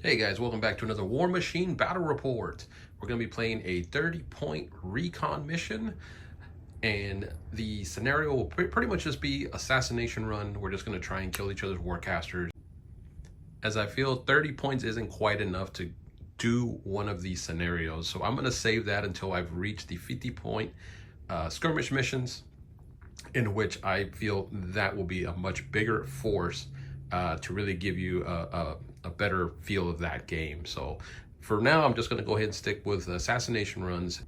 Hey guys, welcome back to another Warmachine Battle Report. We're going to be playing a 30-point recon mission, and the scenario will pretty much just be assassination run. We're just going to try and kill each other's warcasters, as I feel 30 points isn't quite enough to do one of these scenarios. So I'm going to save that until I've reached the 50-point skirmish missions, in which I feel that will be a much bigger force to really give you a better feel of that game. So for now, I'm just going to go ahead and stick with assassination runs.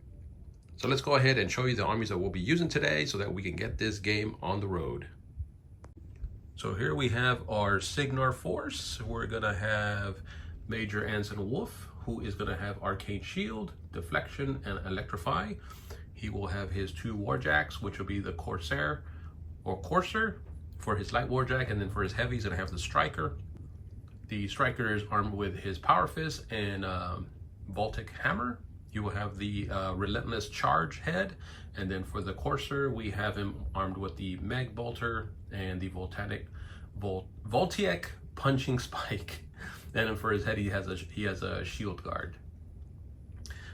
So let's go ahead and show you the armies that we'll be using today so that we can get this game on the road. So here we have our Cygnar force. We're going to have Major Anson Wolf, who is going to have Arcane Shield, Deflection, and Electrify. He will have his 2 Warjacks, which will be the Corsair or Courser for his light Warjack, and then for his heavy, he's going to have the Striker. The Striker is armed with his Power Fist and Voltic Hammer. You will have the Relentless Charge head, and then for the Courser, we have him armed with the Meg Bolter and the Voltiec Punching Spike. And then for his head, he has a Shield Guard.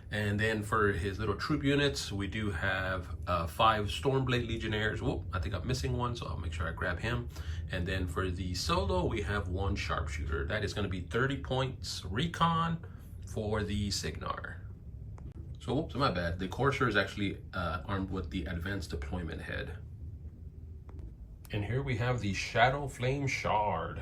And then for his little troop units, we do have 5 Stormblade Legionnaires. Whoop, I think I'm missing one, so I'll make sure I grab him. And then for the solo, we have 1 Sharpshooter. That is going to be 30 points recon for the Cygnar. So, whoops, my bad. The Courser is actually armed with the Advanced Deployment head. And here we have the ShadowFlame Shard,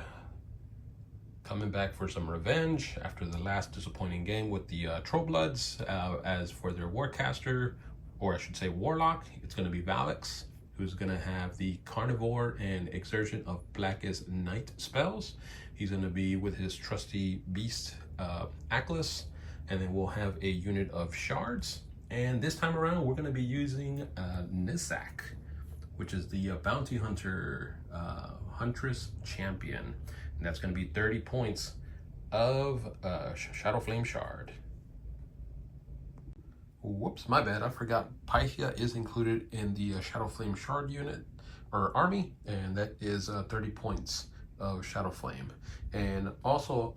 coming back for some revenge after the last disappointing game with the Trollbloods. As for their Warcaster, or I should say Warlock, it's going to be Valix, who's going to have the Carnivore and Exertion of Blackest Night spells. He's going to be with his trusty beast, Aklis, and then we'll have a unit of Shards. And this time around, we're going to be using Nisak, which is the Bounty Hunter Huntress Champion. And that's going to be 30 points of ShadowFlame Shard. Whoops, my bad. I forgot Pythia is included in the ShadowFlame Shard unit or army, and that is 30 points of ShadowFlame. And also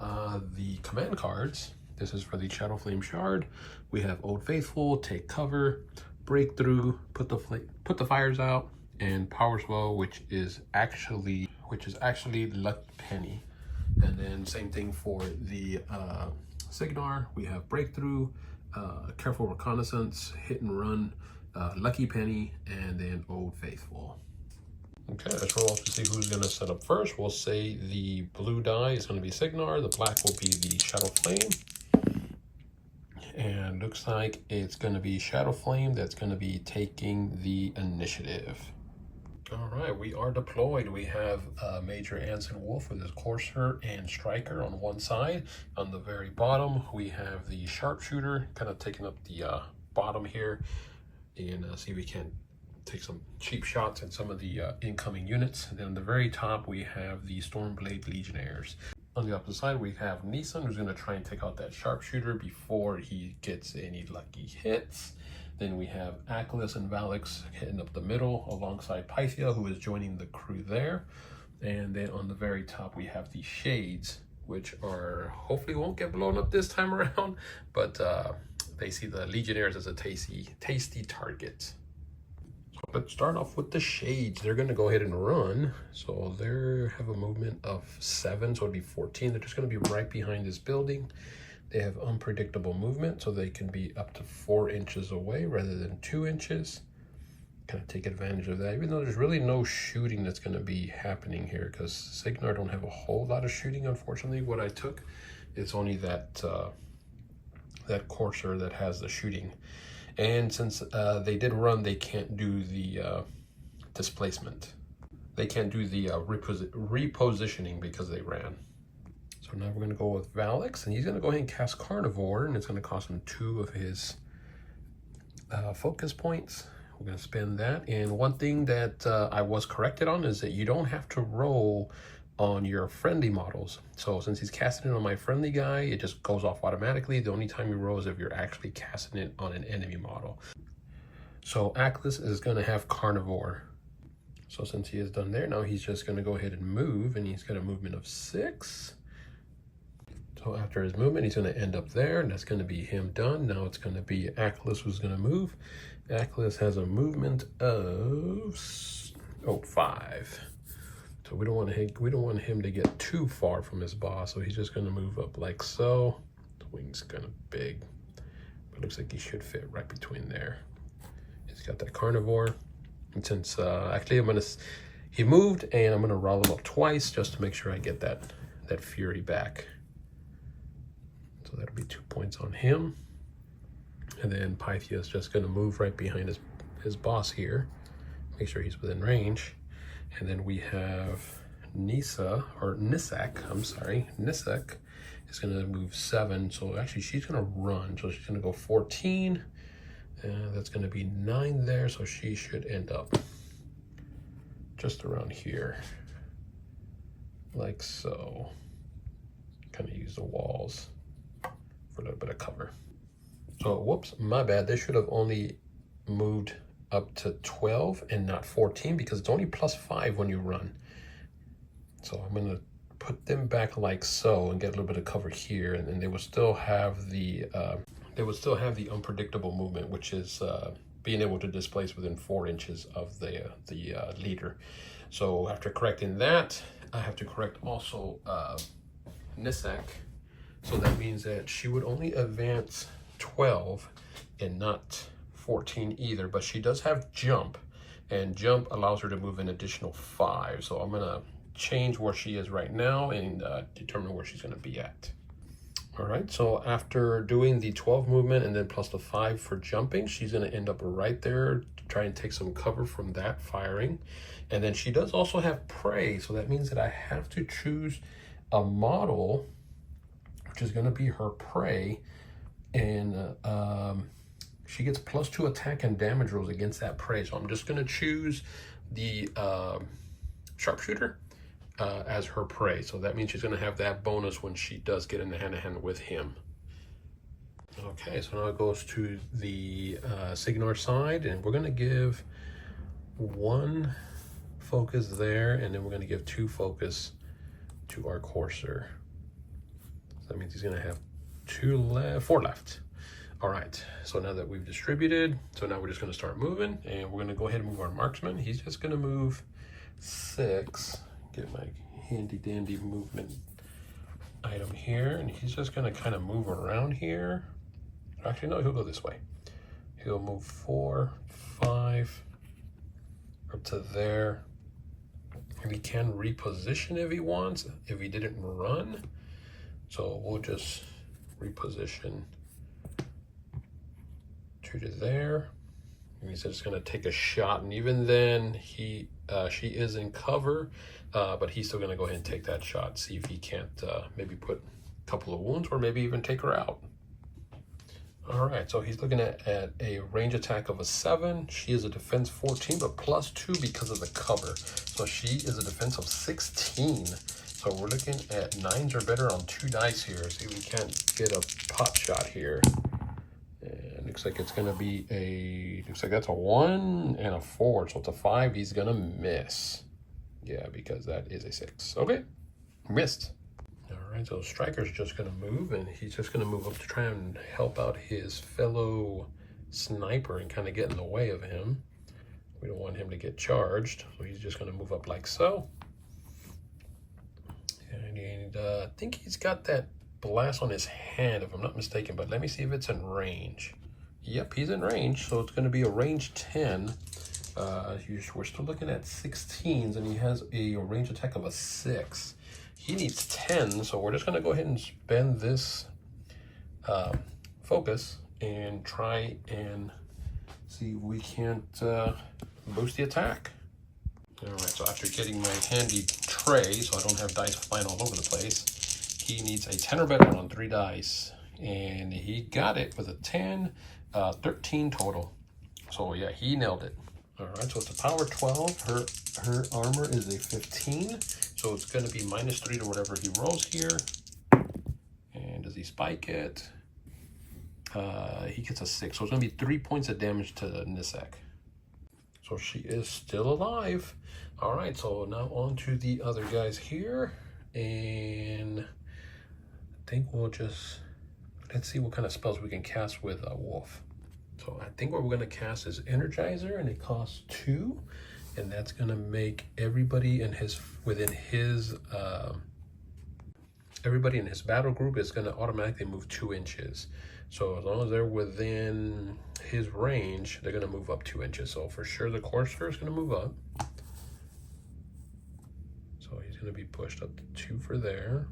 the command cards. This is for the ShadowFlame Shard. We have Old Faithful, Take Cover, Breakthrough, Put the Fires Out, and Power Swell, which is actually Lucky Penny. And then same thing for the Cygnar. We have Breakthrough, Careful Reconnaissance, Hit and Run, Lucky Penny, and then Old Faithful. Okay, let's roll off to see who's going to set up first. We'll say the blue die is going to be Cygnar, the black will be the ShadowFlame. And looks like it's going to be ShadowFlame that's going to be taking the initiative. All right, we are deployed. We have Major Anson Wolf with his Courser and Striker on one side. On the very bottom, we have the Sharpshooter kind of taking up the bottom here, and see if we can take some cheap shots at some of the incoming units. And then on the very top, we have the Stormblade Legionnaires. On the opposite side, we have Nissan, who's going to try and take out that Sharpshooter before he gets any lucky hits. Then we have Aklis and Valix hitting up the middle alongside Pythia, who is joining the crew there. And then on the very top, we have the Shades, which are hopefully won't get blown up this time around, but they see the Legionnaires as a tasty target. So let's start off with the Shades. They're going to go ahead and run. So they have a movement of 7, so it'd be 14. They're just going to be right behind this building. They have unpredictable movement, so they can be up to 4 inches away rather than 2 inches. Kind of take advantage of that, even though there's really no shooting that's going to be happening here, because Cygnar don't have a whole lot of shooting, unfortunately. What I took is only that that Courser that has the shooting. And since they did run, they can't do the displacement. They can't do the repositioning because they ran. So now we're going to go with Valix, and he's going to go ahead and cast Carnivore, and it's going to cost him 2 of his focus points. We're going to spend that. And one thing that I was corrected on is that you don't have to roll on your friendly models. So since he's casting it on my friendly guy, it just goes off automatically. The only time you roll is if you're actually casting it on an enemy model. So Aklis is going to have Carnivore. So since he is done there, now he's just going to go ahead and move, and he's got a movement of 6. So after his movement, he's going to end up there, and that's going to be him done. Now it's going to be Achilles who's going to move. Achilles has a movement of 5. So we don't want him to get too far from his boss. So he's just going to move up like so. The wing's kind of big, but it looks like he should fit right between there. He's got that carnivore. And since actually he moved, and I'm going to roll him up twice just to make sure I get that fury back. So that'll be 2 points on him. And then Pythia is just going to move right behind his boss here. Make sure he's within range. And then we have Nisek is going to move 7. So actually she's going to run. So she's going to go 14. That's going to be 9 there. So she should end up just around here. Like so. Kind of use the walls for a little bit of cover. So whoops, my bad. They should have only moved up to 12 and not 14 because it's only +5 when you run. So I'm gonna put them back like so and get a little bit of cover here, and then they will still have the unpredictable movement, which is being able to displace within 4 inches of the leader. So after correcting that, I have to correct also Nisek. So that means that she would only advance 12 and not 14 either, but she does have jump, and jump allows her to move an additional 5. So I'm gonna change where she is right now and determine where she's gonna be at. All right, so after doing the 12 movement and then plus the 5 for jumping, she's gonna end up right there to try and take some cover from that firing. And then she does also have prey, so that means that I have to choose a model which is gonna be her prey, and she gets +2 attack and damage rolls against that prey. So I'm just gonna choose the sharpshooter as her prey. So that means she's gonna have that bonus when she does get in the hand-to-hand with him. Okay, so now it goes to the Cygnar side, and we're gonna give 1 focus there, and then we're gonna give 2 focus to our courser. So that means he's gonna have 4 left. All right, so now that we've distributed, so now we're just gonna start moving, and we're gonna go ahead and move our marksman. He's just gonna move 6, get my handy dandy movement item here, and he's just gonna kind of move around here. Actually, no, he'll go this way. He'll move 4, 5, up to there. And he can reposition if he wants, if he didn't run. So we'll just reposition to there. And he's just gonna take a shot, and even then she is in cover, but he's still gonna go ahead and take that shot, see if he can't maybe put a couple of wounds or maybe even take her out. All right, so he's looking at a range attack of a 7. She is a defense 14, but +2 because of the cover. So she is a defense of 16. So we're looking at 9s or better on 2 dice here. See if we can't get a pot shot here. And looks like it's gonna be looks like that's a 1 and a 4. So it's a 5, he's gonna miss. Yeah, because that is a 6. Okay, missed. All right, so Striker's just gonna move, and he's just gonna move up to try and help out his fellow sniper and kind of get in the way of him. We don't want him to get charged, so he's just gonna move up like so. And I think he's got that blast on his hand, if I'm not mistaken, but let me see if it's in range. Yep, he's in range, so it's gonna be a range 10. We're still looking at 16s, and he has a range attack of a 6. He needs 10, so we're just gonna go ahead and spend this focus and try and see if we can't boost the attack. All right, so after getting my handy tray, so I don't have dice flying all over the place, he needs a 10 or better on 3 dice, and he got it with a 10, 13 total. So yeah, he nailed it. All right, so it's a power 12. Her armor is a 15, so it's going to be -3 to whatever he rolls here. And does he spike it? He gets a 6, so it's going to be 3 points of damage to Nisek. So she is still alive. All right, so now on to the other guys here. And think we'll just, let's see what kind of spells we can cast with Wolf. So I think what we're going to cast is Energizer, and it costs 2, and that's going to make everybody in his everybody in his battle group is going to automatically move 2 inches. So as long as they're within his range, they're going to move up 2 inches. So for sure the Courser is going to move up. So he's going to be pushed up to 2 for there.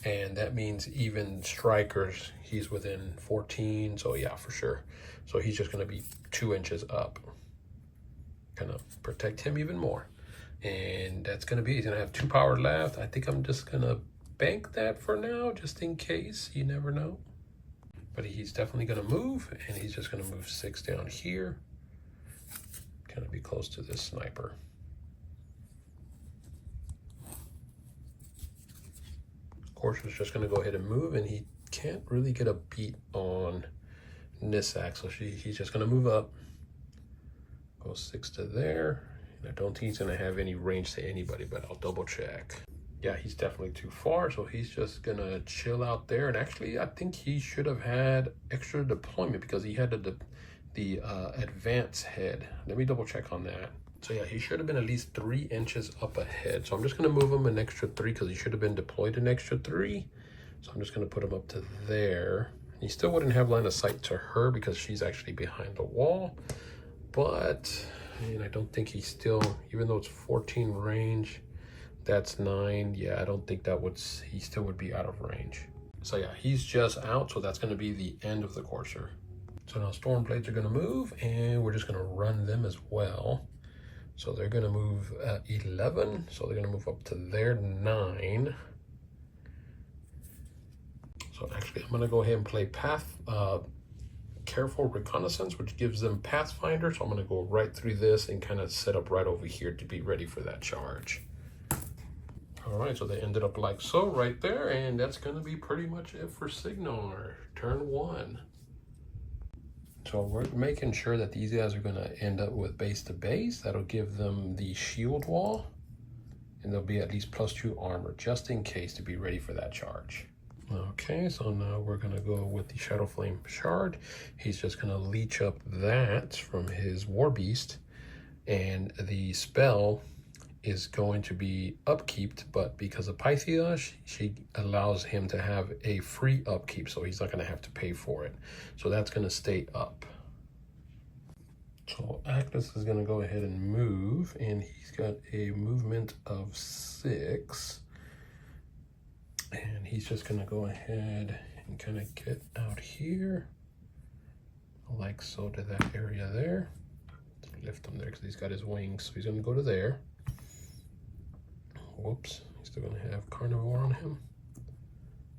And that means even Strikers, he's within 14. So yeah, for sure. So he's just going to be 2 inches up. Kind of protect him even more. And that's going to be, he's going to have 2 power left. I think I'm just going to bank that for now, just in case. You never know. But he's definitely going to move, and he's just going to move 6 down here. Kind of be close to this sniper. Courser's just going to go ahead and move, and he can't really get a beat on Nisak, so he's just going to move up. Go 6 to there. And I don't think he's going to have any range to anybody, but I'll double check. Yeah, he's definitely too far, so he's just going to chill out there. And actually, I think he should have had extra deployment because he had the advance head. Let me double check on that. So yeah, he should have been at least 3 inches up ahead. So I'm just going to move him an extra 3 because he should have been deployed an extra 3. So I'm just going to put him up to there. He still wouldn't have line of sight to her because she's actually behind the wall. But I don't think he's still, even though it's 14 range, that's 9. Yeah, I don't think that would, he still would be out of range. So yeah, he's just out. So that's going to be the end of the Courser. So now Stormblades are going to move, and we're just going to run them as well. So they're going to move 11. So they're going to move up to their 9. So actually, I'm going to go ahead and play Careful Reconnaissance, which gives them Pathfinder. So I'm going to go right through this and kind of set up right over here to be ready for that charge. All right, so they ended up like so right there. And that's going to be pretty much it for Cygnar. Turn 1. So we're making sure that these guys are going to end up with base to base. That'll give them the shield wall, and they'll be at least +2 armor, just in case, to be ready for that charge. Okay, so now we're going to go with the ShadowFlame Shard. He's just going to leech up that from his War Beast, and the spell is going to be upkeeped, but because of Pythia, she allows him to have a free upkeep, so he's not going to have to pay for it. So that's going to stay up. So Actus is going to go ahead and move, and he's got a movement of 6. And he's just going to go ahead and kind of get out here, like so, to that area there. Lift him there because he's got his wings, so he's going to go to there. Whoops, he's still going to have Carnivore on him.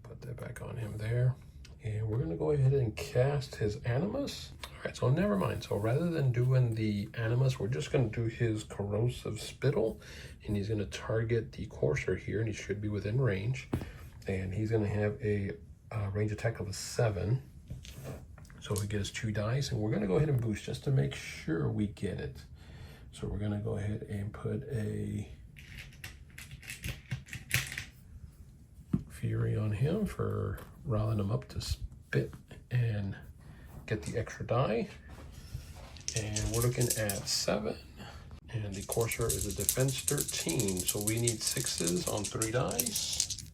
Put that back on him there. And we're going to go ahead and cast his Animus. All right, so never mind. So rather than doing the Animus, we're just going to do his Corrosive Spittle. And he's going to target the Courser here, and he should be within range. And he's going to have a range attack of a 7. So we get his 2 dice. And we're going to go ahead and boost just to make sure we get it. So we're going to go ahead and put a Fury on him for riling him up to spit and get the extra die. And we're looking at 7. And the Courser is a defense 13. So we need 6s on 3 dice.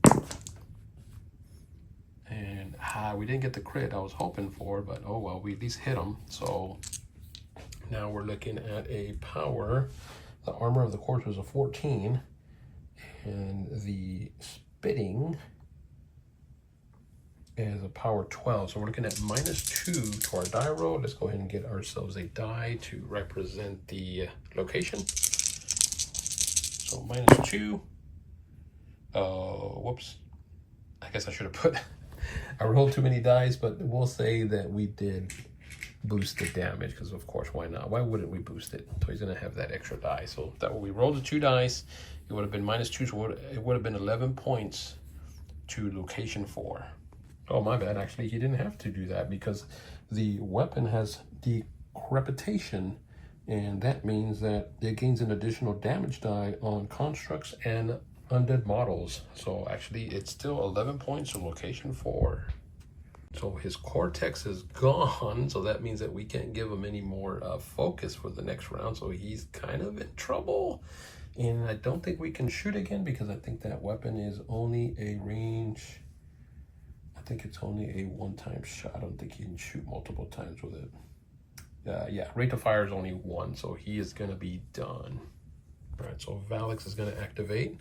And we didn't get the crit I was hoping for, but oh well, we at least hit him. So now we're looking at a power. The armor of the Courser is a 14. And the spitting is a power 12. So we're looking at -2 to our die roll. Let's go ahead and get ourselves a die to represent the location. So -2. Whoops. I guess I should have put, I rolled too many dice, but we'll say that we did boost the damage because of course, why not? Why wouldn't we boost it? So he's gonna have that extra die. So that when we rolled the 2 dice, it would have been -2, so it would have been 11 points to location 4. Oh, my bad. Actually, he didn't have to do that because the weapon has Decrepitation, and that means that it gains an additional damage die on constructs and undead models. So actually it's still 11 points in location 4. So his cortex is gone, so that means that we can't give him any more focus for the next round, so he's kind of in trouble. And I don't think we can shoot again because I think that weapon is only a range, I think it's only a one-time shot. I don't think he can shoot multiple times with it. Yeah, rate of fire is only 1, so he is gonna be done. All right, so Valix is gonna activate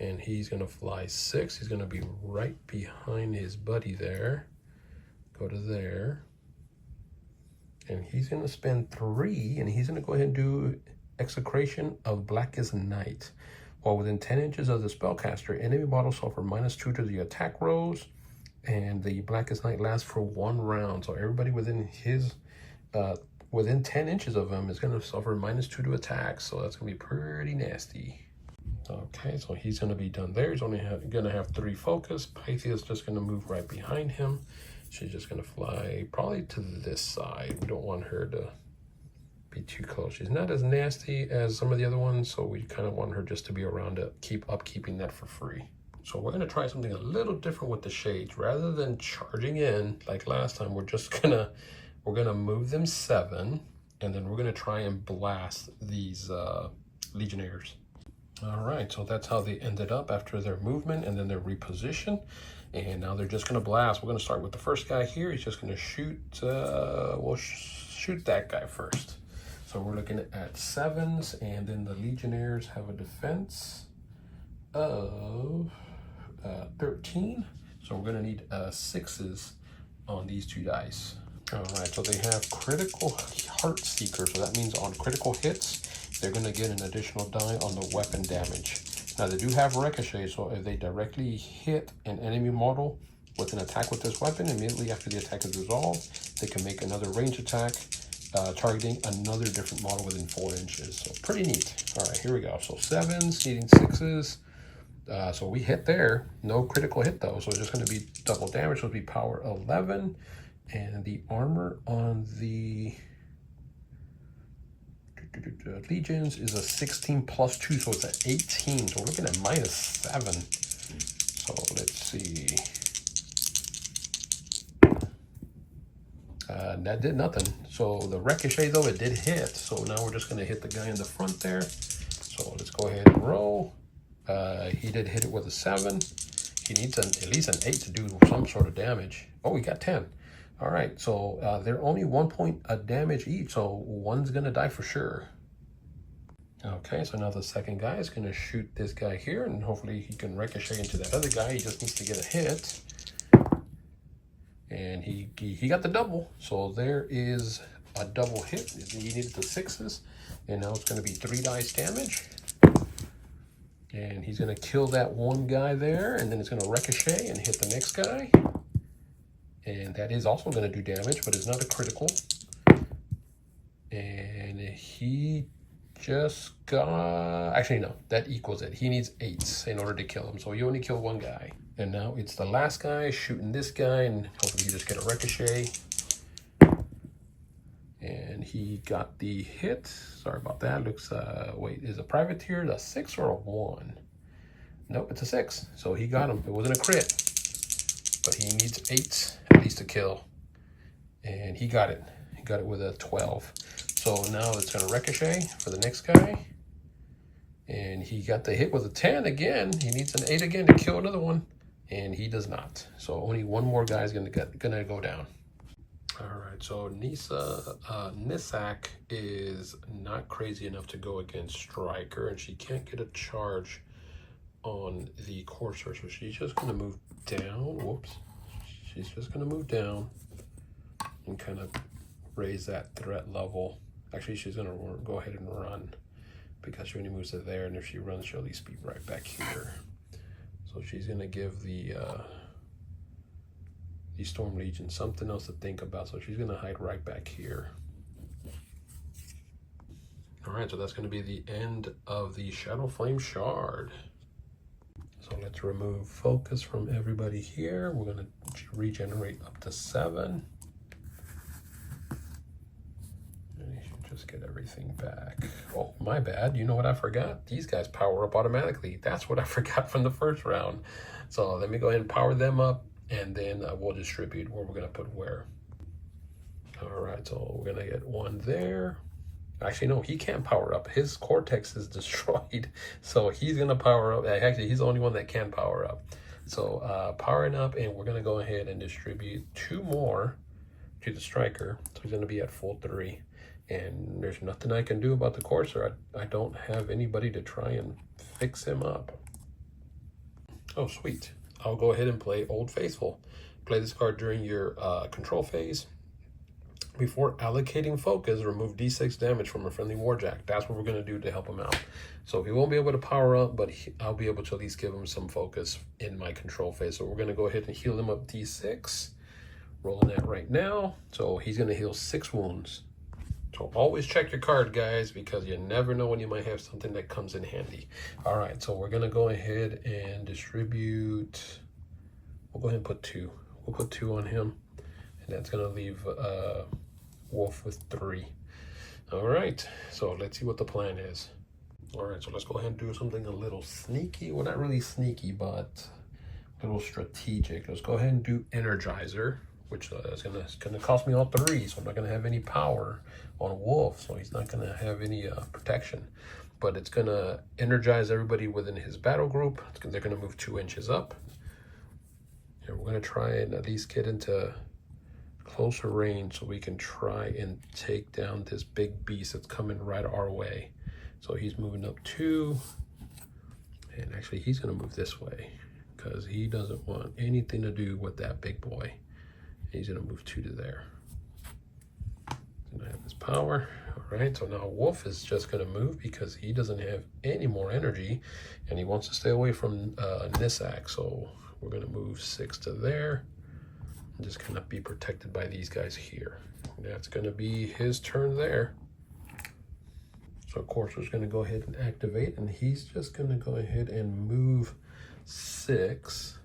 and he's gonna fly 6. He's gonna be right behind his buddy there. Go to there, and he's going to spend 3, and he's going to go ahead and do Execration of Blackest Night. While within 10 inches of the spellcaster, enemy models suffer -2 to the attack rolls, and the Blackest Night lasts for 1 round. So everybody within his, within 10 inches of him is going to suffer -2 to attacks. So that's going to be pretty nasty. Okay, so he's going to be done there. He's only going to have 3 focus. Pythia is just going to move right behind him. She's just going to fly probably to this side. We don't want her to be too close. She's not as nasty as some of the other ones, so we kind of want her just to be around to keep upkeeping that for free. So we're going to try something a little different with the shades. Rather than charging in like last time, we're gonna move them 7, and then we're going to try and blast these legionnaires. All right, so that's how they ended up after their movement and then their reposition. And now they're just going to blast. We're going to start with the first guy here. He's just going to shoot, we'll shoot that guy first. So we're looking at 7s, and then the Legionnaires have a defense of 13. So we're going to need 6s on these 2 dice. All right, so they have critical Heartseeker. So that means on critical hits, they're going to get an additional die on the weapon damage. Now they do have Ricochet, so if they directly hit an enemy model with an attack with this weapon, immediately after the attack is resolved, they can make another range attack, targeting another different model within 4 inches. So pretty neat. All right, here we go. So 7s, needing 6s. So we hit there. No critical hit though, so it's just going to be double damage. So it'll be power 11, and the armor on the Legions is a 16 plus 2, so it's an 18. So we're looking at -7. So let's see. That did nothing. So the Ricochet though, it did hit. So now we're just going to hit the guy in the front there. So let's go ahead and roll. He did hit it with a 7. He needs at least an 8 to do some sort of damage. Oh, he got 10. All right, so they're only 1 point of damage each, so one's gonna die for sure. Okay, so now the second guy is gonna shoot this guy here, and hopefully he can ricochet into that other guy. He just needs to get a hit. And he got the double, so there is a double hit. He needed the 6s, and now it's gonna be 3 dice damage. And he's gonna kill that one guy there, and then it's gonna ricochet and hit the next guy. And that is also going to do damage, but it's not a critical. And he just got... Actually, no. That equals it. He needs 8s in order to kill him. So you only kill 1 guy. And now it's the last guy shooting this guy. And hopefully you just get a ricochet. And he got the hit. Sorry about that. Looks... wait, is a privateer a 6 or a 1? Nope, it's a 6. So he got him. It wasn't a crit. But he needs 8 at least to kill. And he got it. He got it with a 12. So now it's going to ricochet for the next guy. And he got the hit with a 10 again. He needs an 8 again to kill another one. And he does not. So only one more guy is going to go down. All right, so Nisak is not crazy enough to go against Striker. And she can't get a charge on the Courser. So she's just going to move down. Whoops. She's just going to move down and kind of raise that threat level. Actually, she's going to go ahead and run because she only moves to there, and if she runs, she'll at least be right back here. So she's going to give the Storm Legion something else to think about. So she's going to hide right back here. All right, so that's going to be the end of the ShadowFlame Shard. So let's remove focus from everybody here. We're going to regenerate up to 7. And he should Just get everything back. Oh, my bad. You know what I forgot? These guys power up automatically. That's what I forgot from the first round. So let me go ahead and power them up, and then we'll distribute where we're going to put where. All right, so we're going to get one there. Actually, no, he can't power up. His cortex is destroyed. So he's going to power up. Actually, he's the only one that can power up. So powering up, and we're going to go ahead and distribute 2 more to the striker. So he's going to be at full 3. And there's nothing I can do about the Courser. I don't have anybody to try and fix him up. Oh, sweet. I'll go ahead and play Old Faithful. Play this card during your control phase. Before allocating focus, remove D6 damage from a friendly Warjack. That's what we're going to do to help him out. So he won't be able to power up, but I'll be able to at least give him some focus in my control phase. So we're going to go ahead and heal him up D6. Rolling that right now. So he's going to heal 6 wounds. So always check your card, guys, because you never know when you might have something that comes in handy. All right, so we're going to go ahead and distribute. We'll go ahead and put 2. We'll put 2 on him, and that's going to leave Wolf with 3. All right, so let's see what the plan is. All right, so let's go ahead and do something a little sneaky. Well, not really sneaky, but a little strategic. Let's go ahead and do Energizer, which is gonna cost me all 3, so I'm not gonna have any power on Wolf, so he's not gonna have any protection. But it's gonna energize everybody within his battle group. They're gonna move 2 inches up. And we're gonna try and at least get into closer range so we can try and take down this big beast that's coming right our way. So he's moving up 2, and actually he's gonna move this way because he doesn't want anything to do with that big boy. He's gonna move 2 to there. And I have his power. All right, so now Wolf is just gonna move because he doesn't have any more energy and he wants to stay away from Nisak. So we're gonna move 6 to there and just kind of be protected by these guys here. That's gonna be his turn there. So of course, we're gonna go ahead and activate, and he's just gonna go ahead and move 6.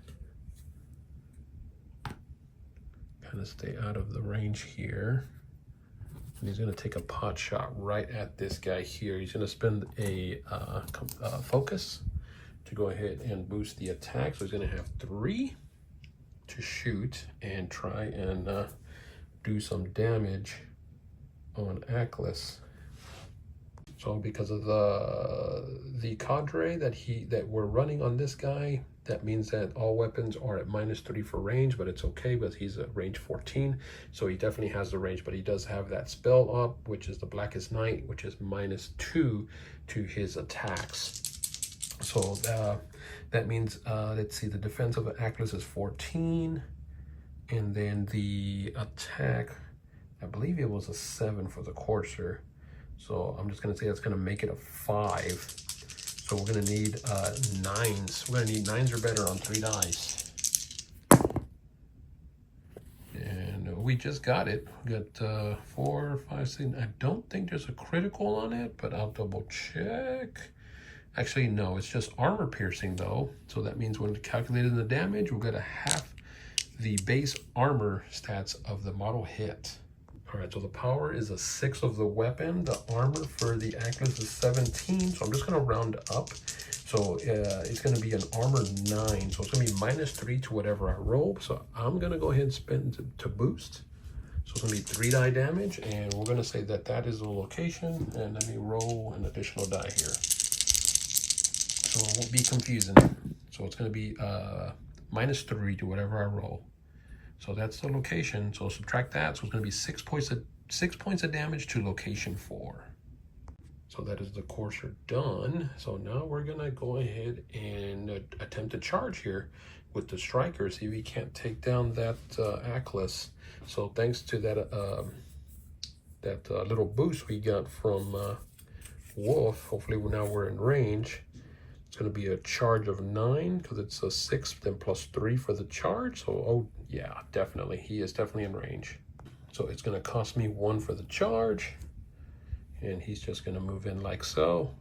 Kind of stay out of the range here. And he's gonna take a pot shot right at this guy here. He's gonna spend a focus to go ahead and boost the attack. So he's gonna have 3 to shoot and try and do some damage on Aklis. So because of the cadre that we're running on this guy, that means that all weapons are at -3 for range, but it's okay because he's at range 14. So he definitely has the range, but he does have that spell up, which is the Blackest Night, which is -2 to his attacks. So that means, let's see, the defense of Aklis is 14. And then the attack, I believe it was a 7 for the Courser. So I'm just gonna say that's gonna make it a 5. So we're gonna need 9s. We're gonna need 9s or better on 3 dice. And we just got it. We got 4, 5, 6. I don't think there's a critical on it, but I'll double check. Actually, no, it's just armor piercing though. So that means when calculating the damage, we're gonna half the base armor stats of the model hit. All right, so the power is a 6 of the weapon. The armor for the Aklis is 17, so I'm just gonna round up. So it's gonna be an armor 9, so it's gonna be -3 to whatever I roll. So I'm gonna go ahead and spend to boost. So it's gonna be 3 die damage, and we're gonna say that that is the location. And let me roll an additional die here, so it won't be confusing. So it's gonna be -3 to whatever I roll. So that's the location. So subtract that. So it's going to be 6 points of damage to location 4. So that is the Courser done. So now we're going to go ahead and attempt to charge here with the striker. See if we can't take down that Aklis. So thanks to that little boost we got from Wolf, hopefully now we're in range. It's going to be a charge of 9 because it's a 6, then +3 for the charge. So, oh yeah, definitely. He is definitely in range. So it's going to cost me 1 for the charge. And he's just going to move in like so.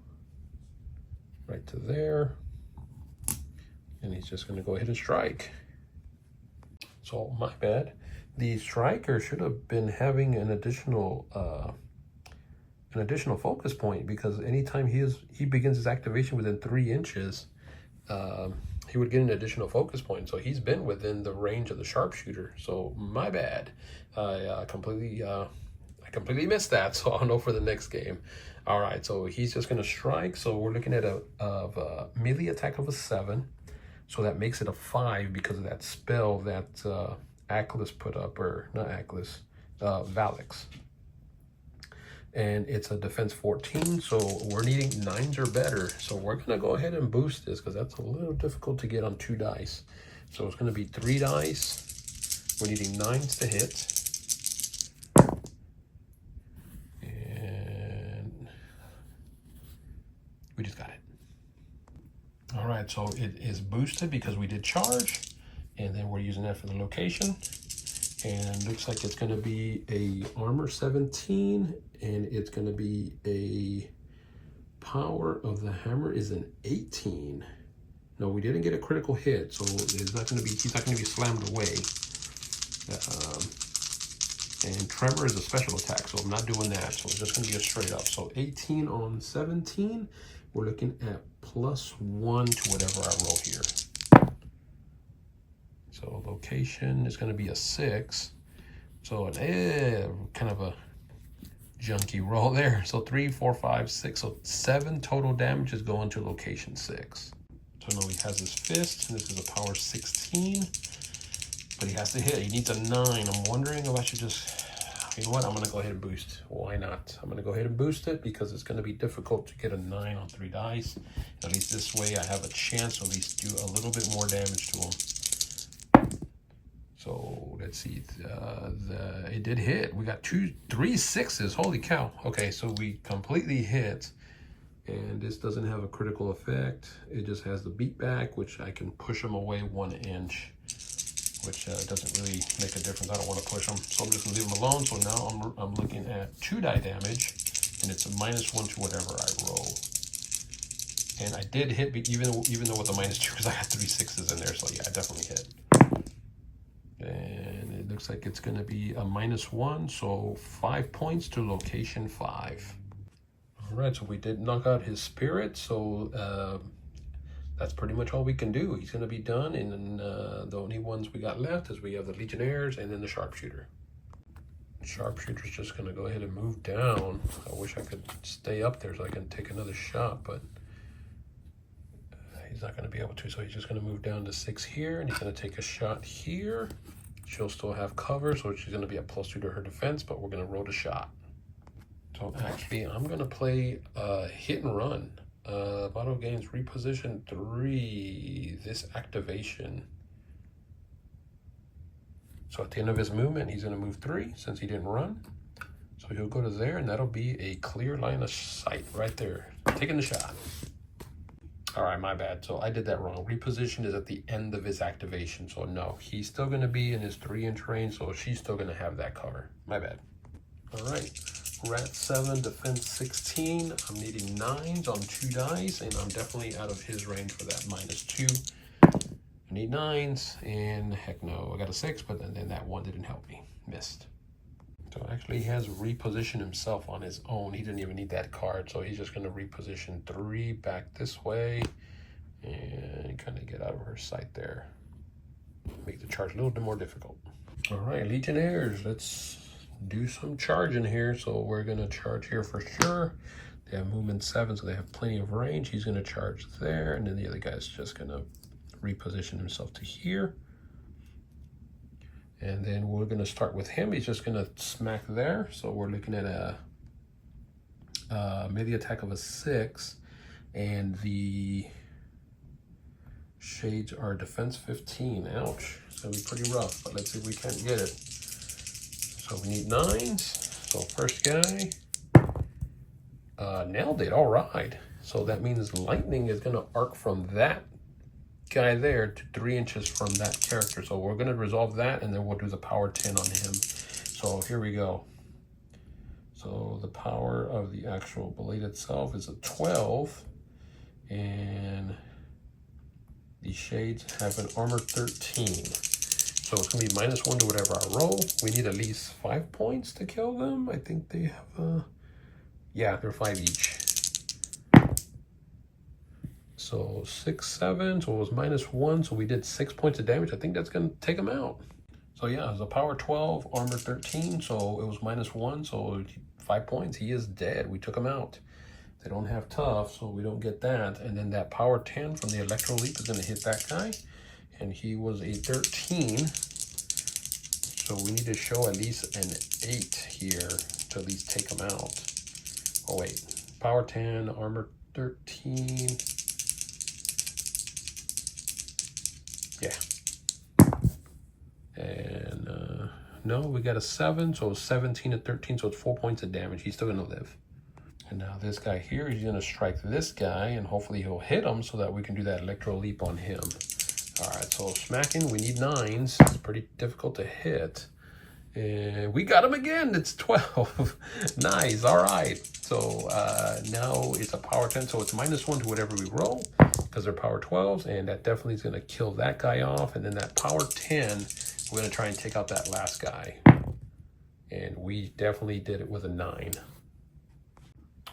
Right to there. And he's just going to go ahead and strike. So, my bad. The striker should have been having an additional an additional focus point, because anytime he begins his activation within 3 inches, he would get an additional focus point. So he's been within the range of the sharpshooter. So my bad. I completely missed that. So I'll know for the next game. All right, so he's just going to strike. So we're looking at a melee attack of a 7. So that makes it a 5 because of that spell that Aklis put up, or not Aklis, Valix. And it's a defense 14, so we're needing 9s or better. So we're gonna go ahead and boost this because that's a little difficult to get on 2 dice. So it's gonna be 3 dice. We're needing 9s to hit. And we just got it. All right, so it is boosted because we did charge, and then we're using that for the location. And looks like it's going to be a armor 17, and it's going to be a power of the hammer is an 18. No, we didn't get a critical hit, so it's not going to be, he's not going to be slammed away. And tremor is a special attack, so I'm not doing that. So it's just going to be a straight up. So 18 on 17, we're looking at +1 to whatever I roll here. So location is going to be a 6. So an kind of a junky roll there. So 3, 4, 5, 6. So 7 total damage is going to location 6. So now he has his fist, and this is a power 16. But he has to hit. He needs a 9. I'm wondering if I should just, you know what? I'm going to go ahead and boost. Why not? I'm going to go ahead and boost it because it's going to be difficult to get a 9 on 3 dice. At least this way I have a chance to at least do a little bit more damage to him. So let's see, it did hit. We got 3 6s, holy cow. Okay, so we completely hit, and this doesn't have a critical effect. It just has the beat back, which I can push him away 1 inch, which doesn't really make a difference. I don't want to push him, so I'm just gonna leave him alone. So now I'm looking at 2 die damage, and it's a -1 to whatever I roll. And I did hit, even though with the -2, because I had 3 6s in there, so yeah, I definitely hit. And it looks like it's going to be a -1, so 5 points to location 5. All right, so we did knock out his spirit, so that's pretty much all we can do. He's going to be done, and then the only ones we got left is we have the Legionnaires and then the Sharpshooter. Sharpshooter's just going to go ahead and move down. I wish I could stay up there so I can take another shot, but he's not going to be able to, so he's just going to move down to 6 here, and he's going to take a shot here. She'll still have cover, so she's going to be a +2 to her defense, but we're going to roll the shot. So actually, I'm going to play hit and run. Battle gains reposition 3, this activation. So at the end of his movement, he's going to move 3 since he didn't run. So he'll go to there, and that'll be a clear line of sight right there, taking the shot. All right, my bad. So I did that wrong. Reposition is at the end of his activation. So no, he's still going to be in his 3 inch range. So she's still going to have that cover. My bad. All right. Rat 7, defense 16. I'm needing 9s on 2 dice, and I'm definitely out of his range for that -2. I need 9s, and heck no, I got a 6, but then that 1 didn't help me. Missed. So actually he has repositioned himself on his own. He didn't even need that card. So he's just going to reposition 3 back this way and kind of get out of her sight there. Make the charge a little bit more difficult. All right, Legionnaires, let's do some charging here. So we're going to charge here for sure. They have movement 7, so they have plenty of range. He's going to charge there, and then the other guy's just going to reposition himself to here. And then we're going to start with him. He's just going to smack there. So we're looking at a melee attack of a 6. And the shades are defense 15. Ouch. It's going to be pretty rough, but let's see if we can't get it. So we need 9s. So first guy. Nailed it. All right. So that means lightning is going to arc from that guy there to 3 inches from that character. So we're going to resolve that, and then we'll do the power 10 on him. So here we go. So the power of the actual blade itself is a 12, and the shades have an armor 13. So it's going to be -1 to whatever I roll. We need at least 5 points to kill them. I think they have Yeah, they're 5 each. So 6, 7, so it was -1, so we did 6 points of damage. I think that's gonna take him out. So yeah, it was a power 12, armor 13, so it was -1, so 5 points. He is dead. We took him out. They don't have tough, so we don't get that. And then that power 10 from the Electro Leap is gonna hit that guy. And he was a 13. So we need to show at least an 8 here to at least take him out. Oh wait, power 10, armor 13. Yeah. And no, we got a 7, so it's 17 to 13, so it's 4 points of damage. He's still gonna live. And now this guy here, he's gonna strike this guy, and hopefully he'll hit him so that we can do that Electro Leap on him. All right, so smacking, we need 9s. It's pretty difficult to hit. And we got him again. It's 12. Nice. All right. So now it's a power 10. So it's -1 to whatever we roll because they're power 12s. And that definitely is going to kill that guy off. And then that power 10, we're going to try and take out that last guy. And we definitely did it with a 9.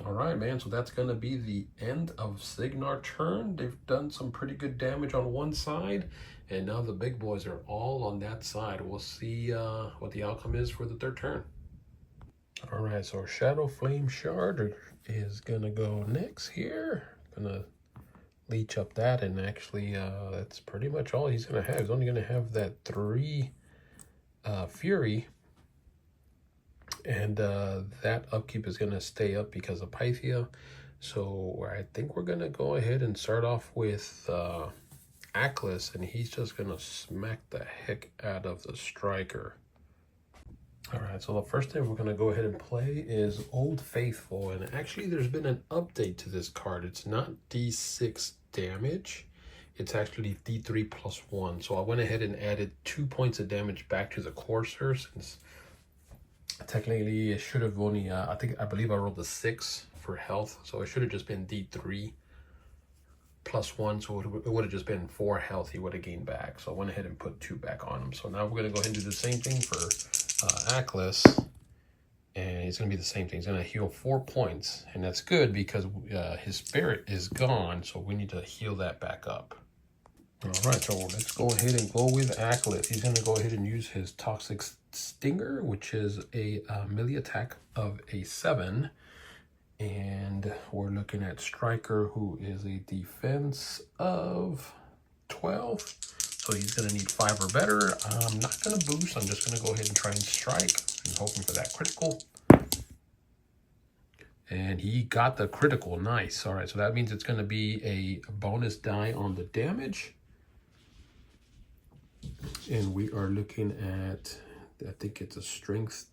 All right, man. So that's going to be the end of Cygnar turn. They've done some pretty good damage on one side. And now the big boys are all on that side. We'll see what the outcome is for the third turn. All right, so ShadowFlame Shard is going to go next here. Going to leech up that, and actually that's pretty much all he's going to have. He's only going to have that 3 Fury. And that upkeep is going to stay up because of Pythia. So I think we're going to go ahead and start off with Atlas, and he's just going to smack the heck out of the striker. All right, so the first thing we're going to go ahead and play is Old Faithful. And actually, there's been an update to this card. It's not D6 damage. It's actually D3 plus 1. So I went ahead and added 2 points of damage back to the Courser, since technically it should have only, I believe I rolled a 6 for health. So it should have just been D3 plus 1. So it would have just been 4 health he would have gained back. So I went ahead and put 2 back on him. So now we're going to go ahead and do the same thing for Atlas. And it's going to be the same thing. He's going to heal 4 points. And that's good because his spirit is gone. So we need to heal that back up. All right, so let's go ahead and go with Atlas. He's going to go ahead and use his Toxic Stinger, which is a melee attack of a 7. And we're looking at Striker, who is a defense of 12. So he's going to need 5 or better. I'm not going to boost. I'm just going to go ahead and try and strike. I'm hoping for that critical. And he got the critical. Nice. All right, so that means it's going to be a bonus die on the damage. And we are looking at, I think it's a strength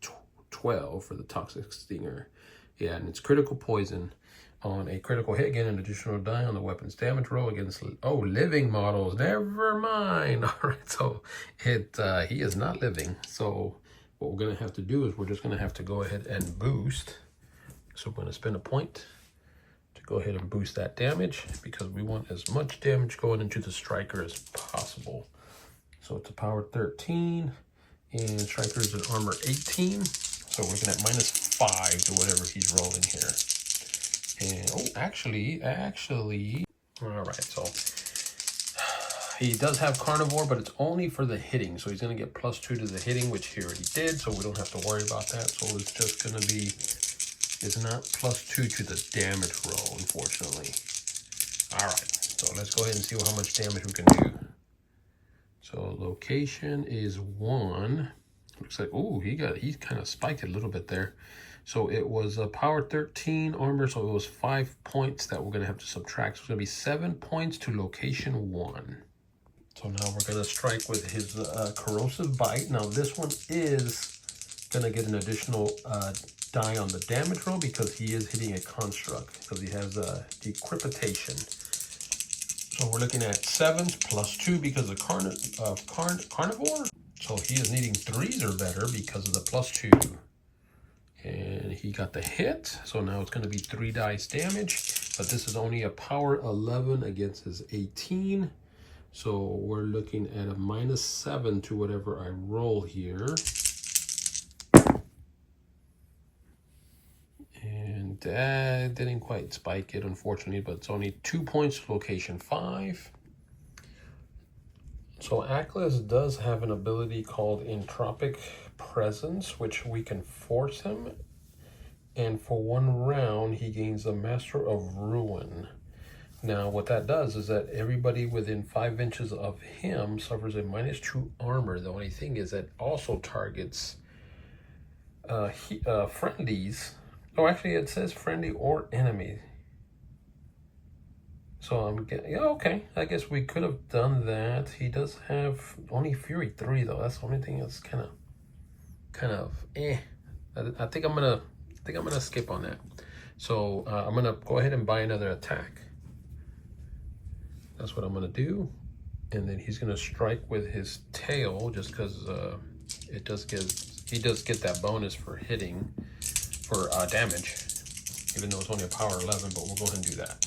12 for the Toxic Stinger. Yeah, and it's critical poison. On a critical hit, get an additional die on the weapon's damage roll against, living models. Never mind. All right, so he is not living. So what we're going to have to do is we're just going to have to go ahead and boost. So we're going to spend a point to go ahead and boost that damage because we want as much damage going into the Striker as possible. So it's a power 13, and Striker is an armor 18. So we're looking at -5 to whatever he's rolling here. And, actually, all right, so he does have Carnivore, but it's only for the hitting. So he's going to get +2 to the hitting, which he already did, so we don't have to worry about that. So it's just going to be, it's not +2 to the damage roll, unfortunately. All right, so let's go ahead and see how much damage we can do. So location is 1. Looks like, he kind of spiked it a little bit there. So it was a power 13 armor, so it was 5 points that we're going to have to subtract. So it's going to be 7 points to location 1. So now we're going to strike with his Corrosive Bite. Now this one is going to get an additional die on the damage roll because he is hitting a construct, because he has a Decrypitation. So we're looking at 7s +2 because of Carnivore. So he is needing 3s or better because of the +2. And he got the hit. So now it's going to be 3 dice damage. But this is only a power 11 against his 18. So we're looking at a -7 to whatever I roll here. And And didn't quite spike it, unfortunately, but it's only 2 points to location 5. So Atlas does have an ability called Entropic Presence, which we can force him. And for 1 round, he gains the Master of Ruin. Now, what that does is that everybody within 5 inches of him suffers a -2 armor. The only thing is that also targets friendlies. Oh, actually, it says friendly or enemy. So I'm getting, yeah, okay. I guess we could have done that. He does have only Fury 3 though. That's the only thing that's kind of eh. I think I'm gonna skip on that. So I'm gonna go ahead and buy another attack. That's what I'm gonna do, and then he's gonna strike with his tail just because he does get that bonus for hitting for damage, even though it's only a power 11. But we'll go ahead and do that.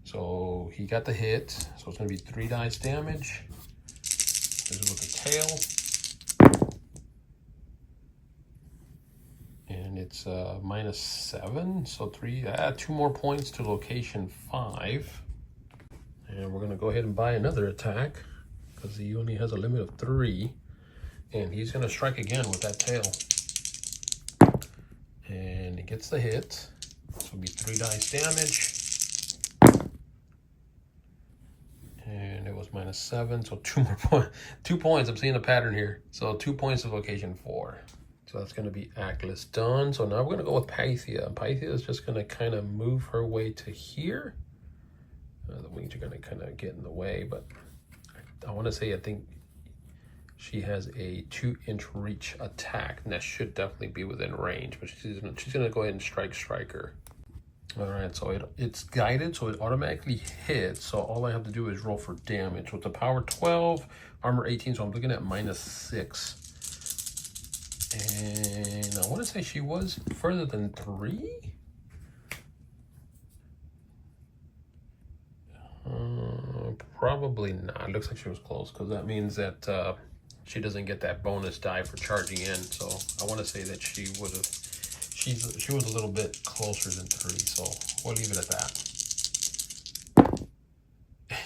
So he got the hit, so it's gonna be 3 dice damage. This is with the tail. And it's -7, so 2 more points to location 5. And we're gonna go ahead and buy another attack because he only has a limit of 3. And he's gonna strike again with that tail. And he gets the hit, so it'll be 3 dice damage. And it was -7, so 2 more points. 2 points, I'm seeing a pattern here. So 2 points of location 4. So that's going to be Atlas done. So now we're going to go with Pythia. Pythia is just going to kind of move her way to here. The wings are going to kind of get in the way, but I want to say I think she has a 2-inch reach attack, and that should definitely be within range. But she's going to go ahead and strike her. All right, so it's guided, so it automatically hits. So all I have to do is roll for damage. With the power 12, armor 18, so I'm looking at -6. And I want to say she was further than 3. Probably not. It looks like she was close because that means that she doesn't get that bonus die for charging in. So I want to say that she would have. She was a little bit closer than 3, so we'll leave it at that.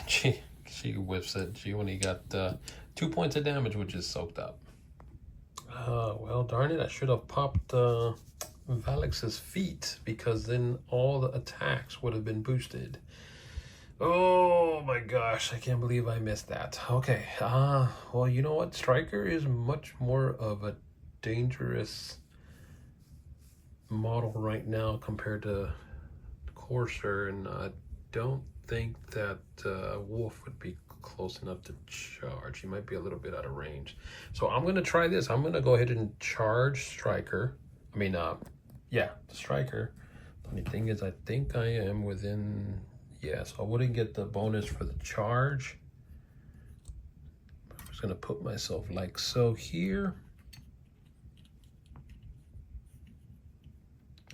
She whiffs it. She only got 2 points of damage, which is soaked up. Well, darn it, I should have popped Valix's feet because then all the attacks would have been boosted. Oh my gosh, I can't believe I missed that. Okay, well, you know what? Striker is much more of a dangerous model right now compared to Courser, and I don't think that Wolf would be close enough to charge. He might be a little bit out of range. So I'm gonna try this. I'm gonna go ahead and charge Striker. I mean, yeah, the Striker. The only thing is I think I am within, yeah, so I wouldn't get the bonus for the charge. I'm just gonna put myself like so here.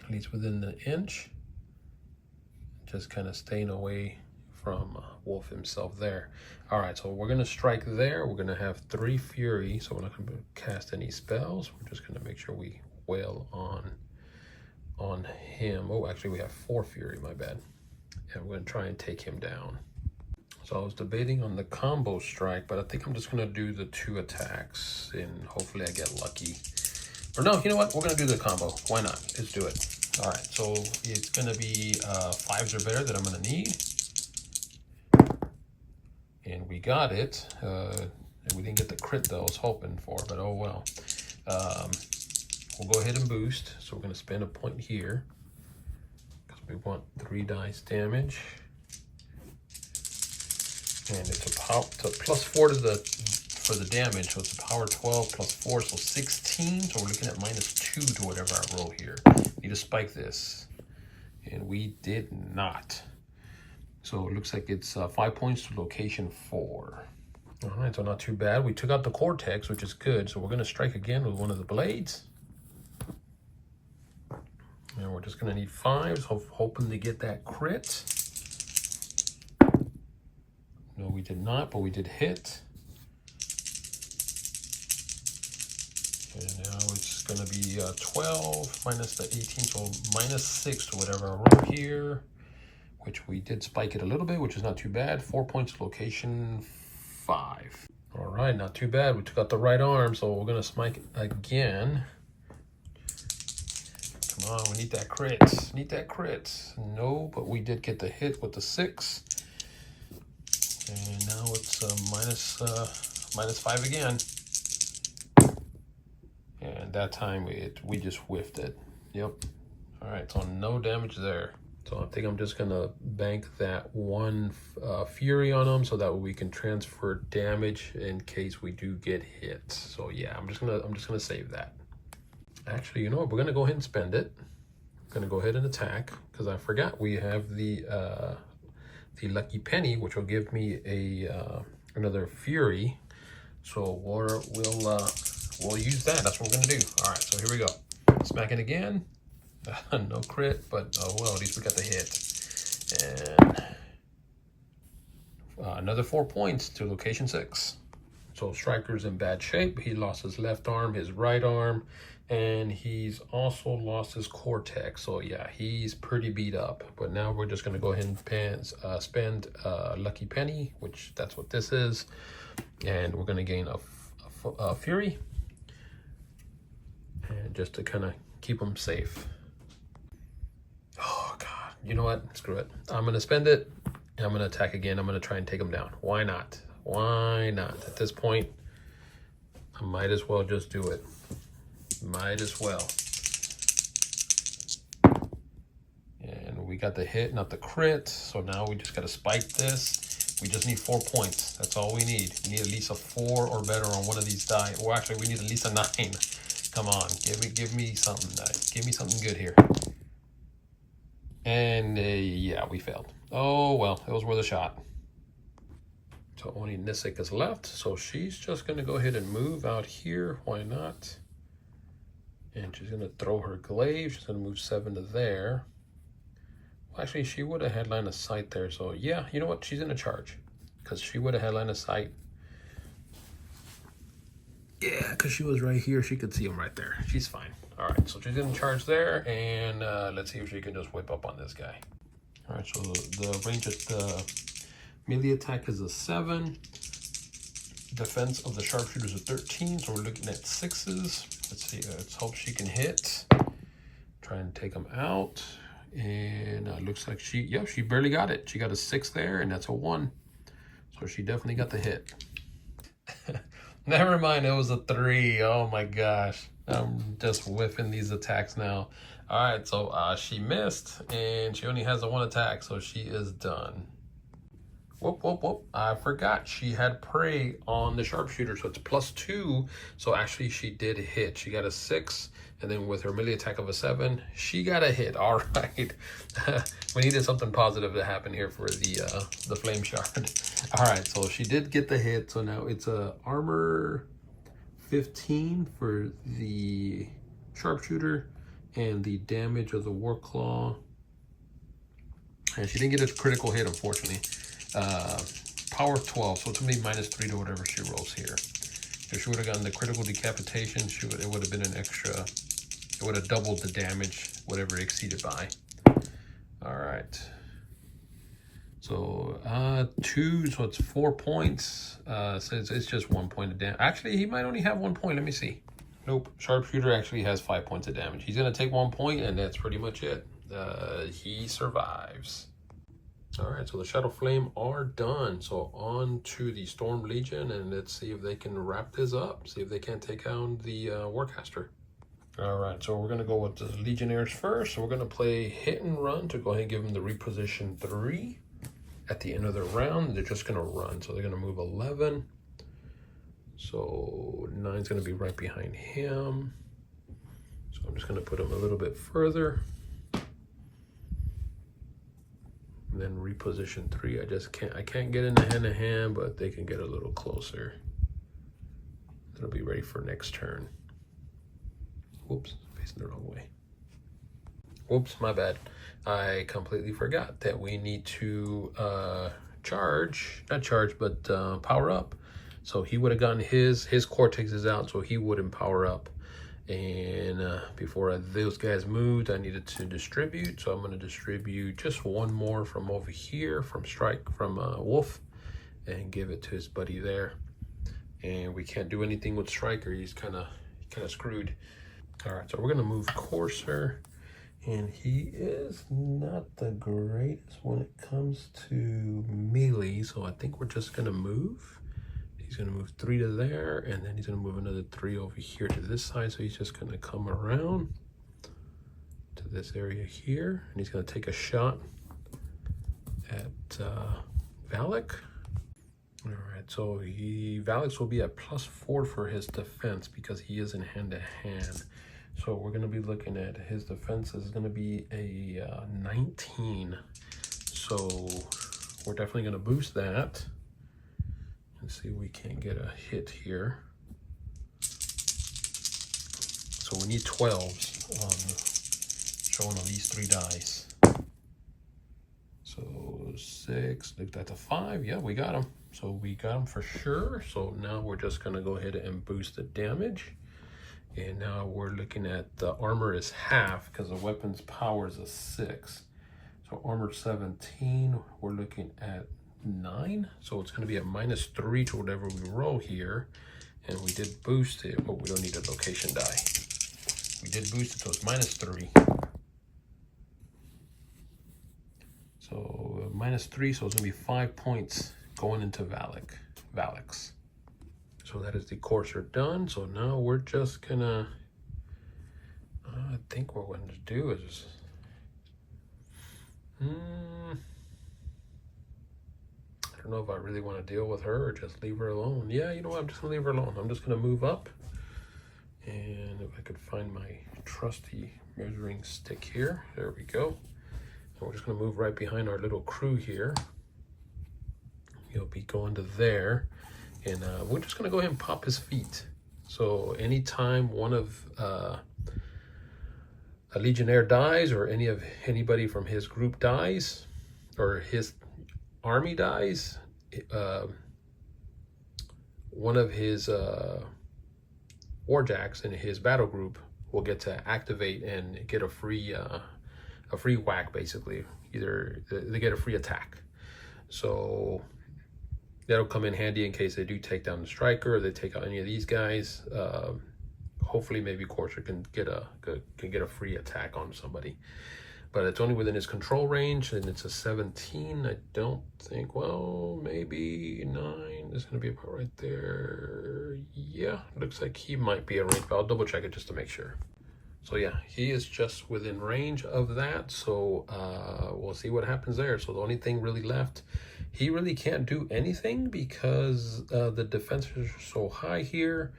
At least within the inch. Just kind of staying away from Wolf himself there. All right, so we're gonna strike there. We're gonna have 3 Fury, so we're not gonna cast any spells. We're just gonna make sure we wail on him. Oh, actually we have 4 Fury, my bad. And we're gonna try and take him down. So I was debating on the combo strike, but I think I'm just gonna do the 2 attacks and hopefully I get lucky. Or no, you know what? We're gonna do the combo. Why not? Let's do it. All right, so it's gonna be 5s or better that I'm gonna need. And we got it. And we didn't get the crit that I was hoping for, but oh well. We'll go ahead and boost. So we're gonna spend a point here because we want 3 dice damage. And it's a +4 for the damage, so it's a power 12 +4, so 16. So we're looking at -2 to whatever I roll here. Need to spike this, and we did not. So it looks like it's 5 points to location 4. All right, so not too bad. We took out the Cortex, which is good. So we're gonna strike again with one of the blades. And we're just gonna need 5s, hoping to get that crit. No, we did not, but we did hit. And now it's going to be 12 minus the 18, so minus 6 to whatever I wrote here, which we did spike it a little bit, which is not too bad. 4 points to location 5. All right, not too bad. We took out the right arm, so we're going to smite again. Come on, we need that crit. Need that crit. No, but we did get the hit with the 6. And now it's minus 5 again. And that time we just whiffed it. Yep. All right, so no damage there. So I think I'm just gonna bank that 1 Fury on him so that we can transfer damage in case we do get hit. So yeah, I'm just gonna save that. Actually, you know what? We're gonna go ahead and spend it. I'm gonna go ahead and attack because I forgot we have the lucky penny, which will give me another Fury. So we'll use that. That's what we're gonna do. All right, so here we go. Smack it again. No crit, but oh well, at least we got the hit. And another 4 points to location 6. So Striker's in bad shape. He lost his left arm, his right arm, and he's also lost his cortex. So yeah, he's pretty beat up. But now we're just gonna go ahead and spend Lucky Penny, which that's what this is, and we're gonna gain a Fury, and just to kind of keep him safe. Oh God, you know what? Screw it. I'm gonna spend it, and I'm gonna attack again. I'm gonna try and take him down. Why not? Why not? At this point, I might as well just do it. Might as well. And we got the hit, not the crit. So now we just gotta spike this. We just need 4 points. That's all we need. We need at least a 4 or better on one of these die. Well, actually, we need at least a 9. Come on, give me something. Give me something good here. And yeah, we failed. Oh well, it was worth a shot. So only Nisik is left, so she's just gonna go ahead and move out here. Why not? And she's gonna throw her glaive. She's gonna move 7 to there. Well, actually, she would have had line of sight there. So yeah, you know what? She's gonna charge because she would have had line of sight. Yeah, because she was right here. She could see him right there. She's fine. All right, so she's gonna charge there, and let's see if she can just whip up on this guy. All right, so the range of the melee attack is a 7. Defense of the sharpshooter is a 13, so we're looking at 6s. Let's see, let's hope she can hit. Try and take him out. And looks like she barely got it. She got a 6 there, and that's a 1. So she definitely got the hit. Never mind, it was a 3. Oh my gosh. I'm just whiffing these attacks now. All right, so she missed, and she only has a 1 attack, so she is done. Whoop, whoop, whoop. I forgot she had prey on the sharpshooter, so it's +2. So actually she did hit. She got a 6, and then with her melee attack of a 7, she got a hit. All right. We needed something positive to happen here for the flame shard. All right, so she did get the hit. So now it's a armor 15 for the sharpshooter, and the damage of the war claw. And she didn't get a critical hit, unfortunately. Power 12, so it's gonna be -3 to whatever she rolls here. If she would have gotten the critical decapitation, it would have been an extra. It would have doubled the damage, whatever it exceeded by. All right. So 2, so it's 4 points. So it's just 1 point of damage. Actually, he might only have 1 point. Let me see. Nope. Sharpshooter actually has 5 points of damage. He's gonna take 1 point, and that's pretty much it. He survives. All right, so the ShadowFlame are done. So on to the Storm Legion, and let's see if they can wrap this up. See if they can't take down the Warcaster. All right, so we're gonna go with the Legionnaires first. So we're gonna play Hit and Run to go ahead and give them the reposition 3. At the end of the round, they're just gonna run. So they're gonna move 11. So 9's gonna be right behind him. So I'm just gonna put him a little bit further. And then reposition 3. I can't get into hand-to-hand, but they can get a little closer. It'll be ready for next turn. Whoops, facing the wrong way. Whoops, my bad. I completely forgot that we need to power up. So he would have gotten his cortex is out, so he wouldn't power up. And before those guys moved, I needed to distribute. So I'm going to distribute just one more from over here from Wolf, and give it to his buddy there. And we can't do anything with Striker. He's kind of screwed. All right, so we're going to move Courser. And he is not the greatest when it comes to melee. So I think we're just going to move. He's going to move 3 to there, and then he's going to move another 3 over here to this side. So he's just going to come around to this area here, and he's going to take a shot at Valak. All right, so Valak will be at +4 for his defense because he is in hand-to-hand. So we're going to be looking at his defense is going to be a 19. So we're definitely going to boost that. And see if we can't get a hit here. So we need 12s on showing at least 3 dice. So 6, look, that's a 5. Yeah, we got him. So we got him for sure. So now we're just going to go ahead and boost the damage. And now we're looking at the armor is half because the weapon's power is a 6. So armor 17, we're looking at 9. So it's going to be at -3 to whatever we roll here. And we did boost it, but we don't need a location die. We did boost it, so it's -3. So -3, so it's going to be 5 points going into Valak's. So that is the Courser done. So now we're just gonna, I think what we're going to do is, I don't know if I really want to deal with her or just leave her alone. Yeah, you know what, I'm just gonna leave her alone. I'm just gonna move up. And if I could find my trusty measuring stick here, there we go. And we're just gonna move right behind our little crew here. He'll be going to there. And we're just going to go ahead and pop his feet. So anytime one of a Legionnaire dies, or anybody from his group dies, or his army dies, one of his Warjacks in his battle group will get to activate and get a free whack, basically. Either they get a free attack. So that'll come in handy in case they do take down the Striker or they take out any of these guys. Hopefully, maybe Courser can get a free attack on somebody, but it's only within his control range, and it's a 17. I don't think. Well, maybe 9 is going to be about right there. Yeah, looks like he might be a range, but I'll double check it just to make sure. So yeah, he is just within range of that. So we'll see what happens there. So the only thing really left. He really can't do anything because the defenses are so high here.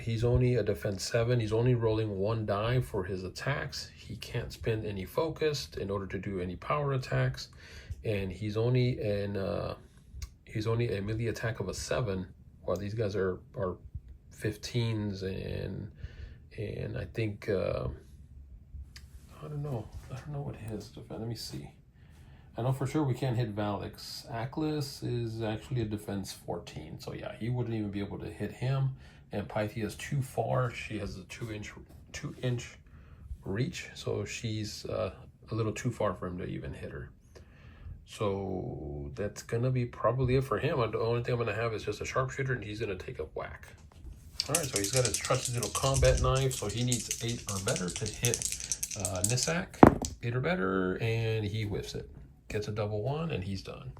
He's only a defense 7. He's only rolling 1 die for his attacks. He can't spend any focus in order to do any power attacks, and he's only a melee attack of a 7, while these guys are 15s and I think I don't know what his defense. Let me see. I know for sure we can't hit Valak's. Aklis is actually a defense 14. So yeah, he wouldn't even be able to hit him. And Pythia is too far. She has a 2-inch reach. So she's a little too far for him to even hit her. So that's going to be probably it for him. The only thing I'm going to have is just a sharpshooter, and he's going to take a whack. All right, so he's got his trusty little combat knife. So he needs 8 or better to hit Nisak. 8 or better, and he whiffs it. Gets a double 1, and he's done.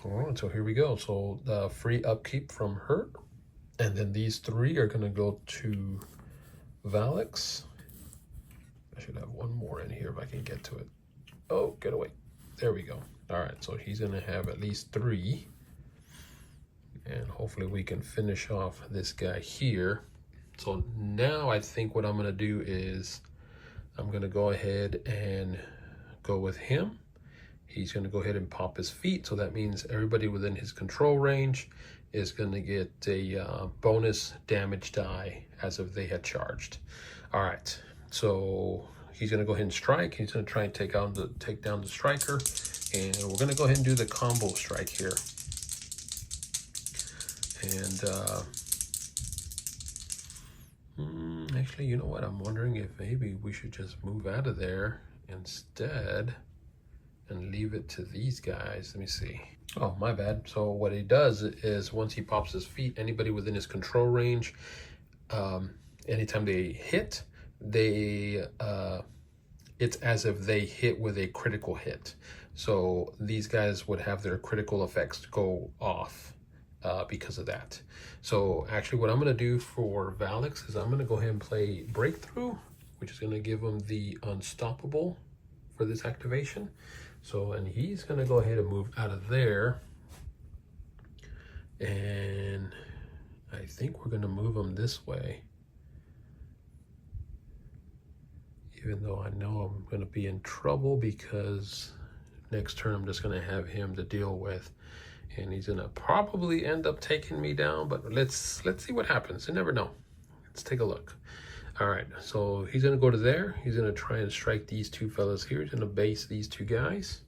All right, so here we go. So the free upkeep from her, and then these 3 are going to go to Valak's. I should have one more in here if I can get to it. Oh, get away. There we go. All right, so he's going to have at least 3, and hopefully we can finish off this guy here. So now I think what I'm going to do is I'm going to go ahead and go with him. He's going to go ahead and pop his feet. So that means everybody within his control range is going to get a bonus damage die as if they had charged. All right. So he's going to go ahead and strike. He's going to try and take down the Striker. And we're going to go ahead and do the combo strike here. And actually, actually, you know what? I'm wondering if maybe we should just move out of there instead and leave it to these guys. Let me see. Oh, my bad. So what he does is once he pops his feet, anybody within his control range, anytime they hit, they it's as if they hit with a critical hit. So these guys would have their critical effects go off because of that. So actually what I'm going to do for Valix is I'm going to go ahead and play Breakthrough, which is going to give him the Unstoppable for this activation. So, and he's going to go ahead and move out of there. And I think we're going to move him this way. Even though I know I'm going to be in trouble because next turn I'm just going to have him to deal with. And he's going to probably end up taking me down, but let's see what happens. You never know. Let's take a look. All right, so he's going to go to there. He's going to try and strike these two fellas here. He's going to base these two guys.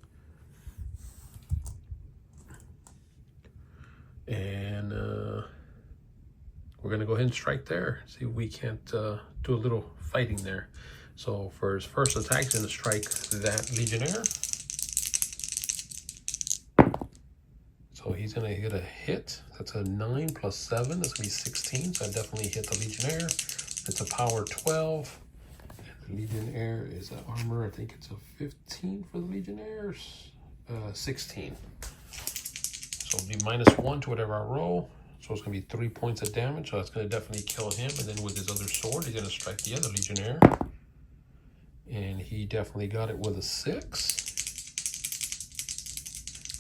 And we're going to go ahead and strike there. See if we can't do a little fighting there. So for his first attack, he's going to strike that Legionnaire. So he's going to hit a hit. That's a 9 plus 7. That's going to be 16. So I definitely hit the Legionnaire. It's a power 12. And the Legionnaire is an armor. I think it's a 15 for the Legionnaires. 16. So it'll be -1 to whatever I roll. So it's going to be 3 points of damage. So that's going to definitely kill him. And then with his other sword, he's going to strike the other Legionnaire. And he definitely got it with a 6.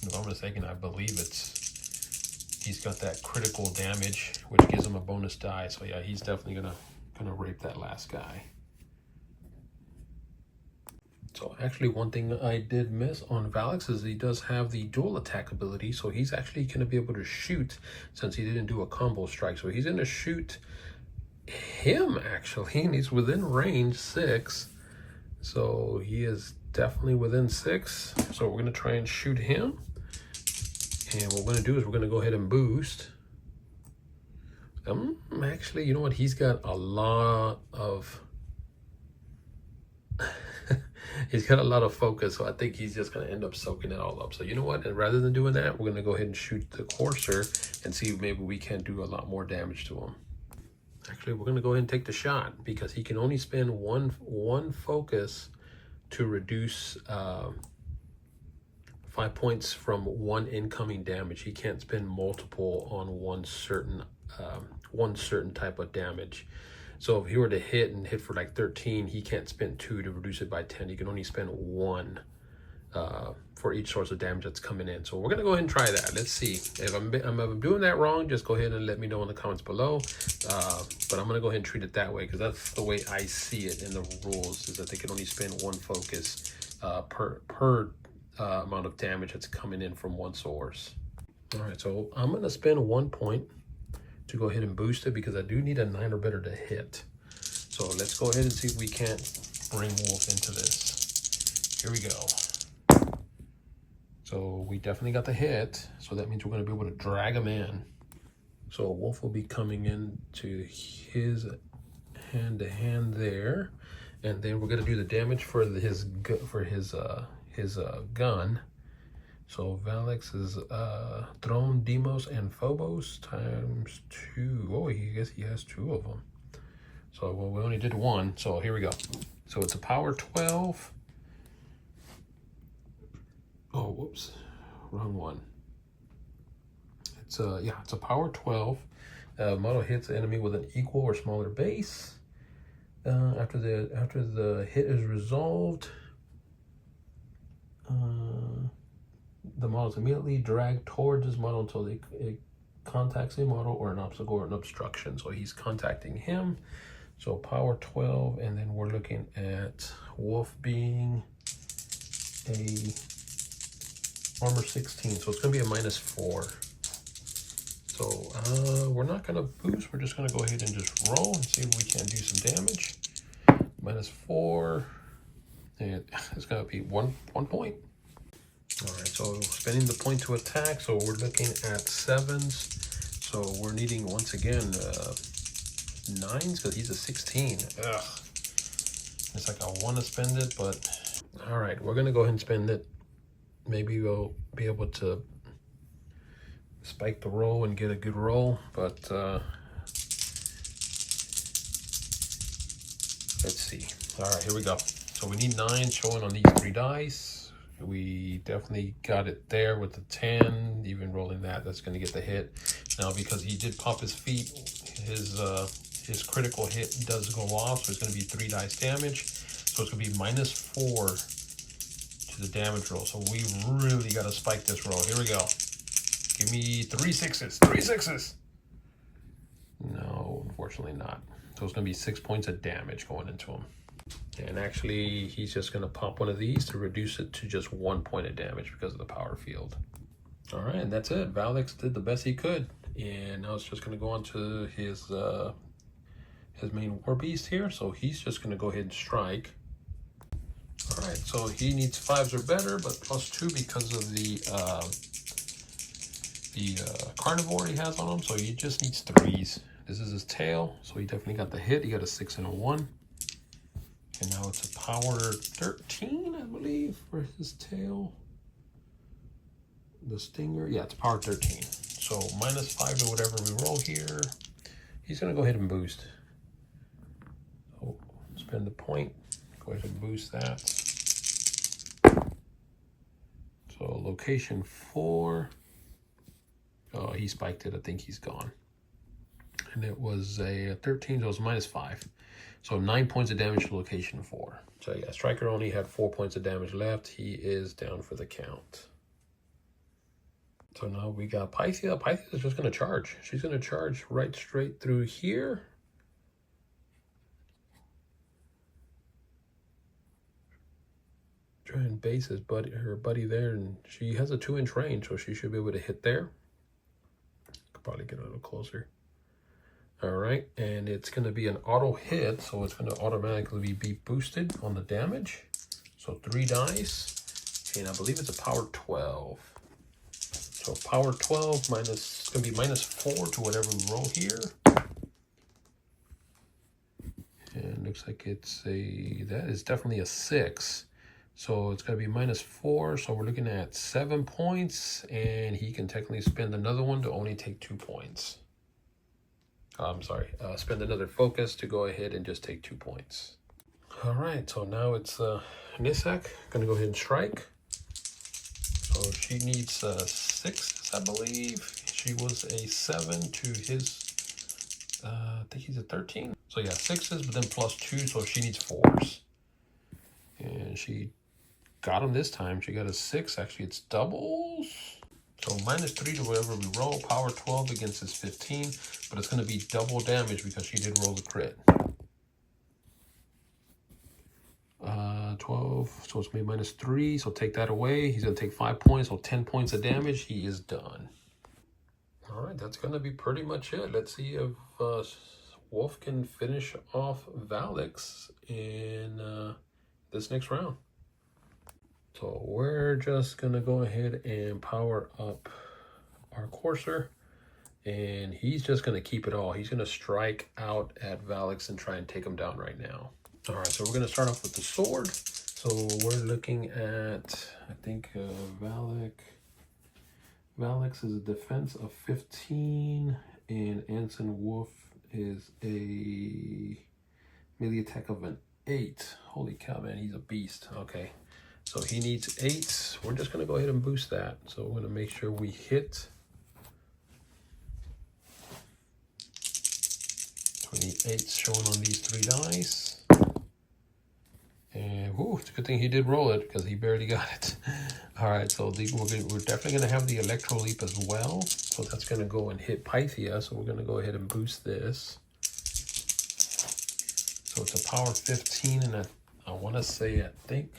If I'm mistaken, I believe he's got that critical damage, which gives him a bonus die. So yeah, he's definitely gonna rape that last guy. So actually, one thing I did miss on Valix is he does have the dual attack ability. So he's actually gonna be able to shoot since he didn't do a combo strike. So he's gonna shoot him actually, and he's within range 6. So he is definitely within 6. So we're gonna try and shoot him. And what we're going to do is we're going to go ahead and boost. Actually, you know what? He's got a lot of... he's got a lot of focus, so I think he's just going to end up soaking it all up. So you know what? And rather than doing that, we're going to go ahead and shoot the Courser and see if maybe we can do a lot more damage to him. Actually, we're going to go ahead and take the shot because he can only spend one focus to reduce... 5 points from one incoming damage. He can't spend multiple on one certain type of damage. So if he were to hit for like 13, he can't spend 2 to reduce it by 10. He can only spend 1 for each source of damage that's coming in. So we're gonna go ahead and try that. Let's see. If I'm doing that wrong, just go ahead and let me know in the comments below. But I'm gonna go ahead and treat it that way because that's the way I see it in the rules, is that they can only spend 1 focus per amount of damage that's coming in from one source. All right, so I'm going to spend 1 point to go ahead and boost it because I do need a 9 or better to hit. So let's go ahead and see if we can't bring Wolf into this. Here we go. So we definitely got the hit. So that means we're going to be able to drag him in. So Wolf will be coming into his hand-to-hand there. And then we're going to do the damage for his gun. So Valix is Throne, Demos, and Phobos times 2. Oh, I guess he has 2 of them. So well, we only did 1. So here we go. So it's a power 12. Oh, whoops, wrong one. It's it's a power 12. Model hits the enemy with an equal or smaller base. After the hit is resolved, the model is immediately dragged towards this model until it contacts a model or an obstacle or an obstruction. So he's contacting him. So power 12, and then we're looking at Wolf being a armor 16. So it's going to be a -4. So we're not going to boost. We're just going to go ahead and just roll and see if we can do some damage. -4. And it's going to be one point. All right, so spending the point to attack. So we're looking at 7s. So we're needing, once again, 9s because he's a 16. Ugh. It's like I want to spend it, but all right, we're gonna go ahead and spend it. Maybe we'll be able to spike the roll and get a good roll, but let's see. All right, here we go. So we need 9 showing on these 3 dice. We definitely got it there with the 10. Even rolling that, that's going to get the hit. Now, because he did pop his feet, his critical hit does go off, so it's going to be 3 dice damage. So it's going to be -4 to the damage roll. So we really got to spike this roll. Here we go. Give me 3 6s. 3 6s. No, unfortunately not. So it's going to be 6 points of damage going into him. And actually, he's just going to pop one of these to reduce it to just 1 point of damage because of the power field. All right, and that's it. Valix did the best he could. And now it's just going to go on to his main war beast here. So he's just going to go ahead and strike. All right, so he needs 5s or better, but +2 because of the carnivore he has on him. So he just needs 3s. This is his tail, so he definitely got the hit. He got a 6 and a 1. And now it's a power 13, I believe, for his tail. The stinger, yeah, it's power 13. So -5 to whatever we roll here. He's gonna go ahead and boost. So spend the point, go ahead and boost that. So location 4. Oh, he spiked it, I think he's gone. And it was a 13, so it was -5. So 9 points of damage to location 4. So yeah, Striker only had 4 points of damage left. He is down for the count. So now we got Pythia. Pythia is just going to charge. She's going to charge right straight through here. Try and base her buddy there, and she has a 2-inch range, so she should be able to hit there. Could probably get a little closer. All right, and it's going to be an auto hit, so it's going to automatically be boosted on the damage. So 3 dice, and I believe it's a power 12. So power 12 minus, it's going to be -4 to whatever we roll here. And looks like that is definitely a 6. So it's going to be -4, so we're looking at 7 points, and he can technically spend another one to only take 2 points. I'm sorry, spend another focus to go ahead and just take 2 points. All right, so now it's Nisak, gonna go ahead and strike. So she needs 6, I believe. She was a 7 to his, I think he's a 13. So yeah, 6s, but then +2, so she needs 4s. And she got him this time. She got a 6, actually it's doubles. So -3 to whatever we roll, power 12 against his 15, but it's going to be double damage because she did roll the crit. 12, so it's going to be -3, so take that away. He's going to take 5 points, so 10 points of damage. He is done. All right, that's going to be pretty much it. Let's see if Wolf can finish off Valix in this next round. So we're just gonna go ahead and power up our Courser, and he's just gonna keep it all. He's gonna strike out at Valix and try and take him down right now. All right, so we're gonna start off with the sword. So we're looking at, I think Valix is a defense of 15, and Anson Wolf is a melee attack of an 8. Holy cow, man, he's a beast. Okay. So he needs 8s. We're just going to go ahead and boost that. So we're going to make sure we hit. So we need 8s showing on these 3 dice. And whoo, it's a good thing he did roll it because he barely got it. All right, so we're definitely going to have the Electro Leap as well. So that's going to go and hit Pythia. So we're going to go ahead and boost this. So it's a power 15, and I want to say, I think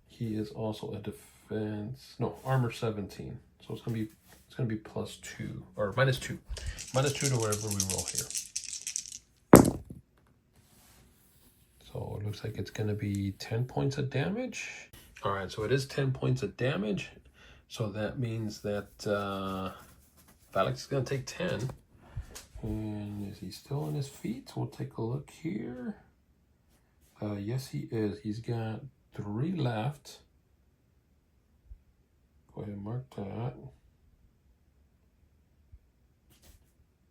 he is also a defense, no, armor 17. So it's gonna be +2 or -2, -2 to wherever we roll here. So it looks like it's gonna be 10 points of damage. All right, so it is 10 points of damage. So that means that Valix is gonna take 10. And is he still on his feet? We'll take a look here. Yes, he is. He's got 3 left. Go ahead and mark that.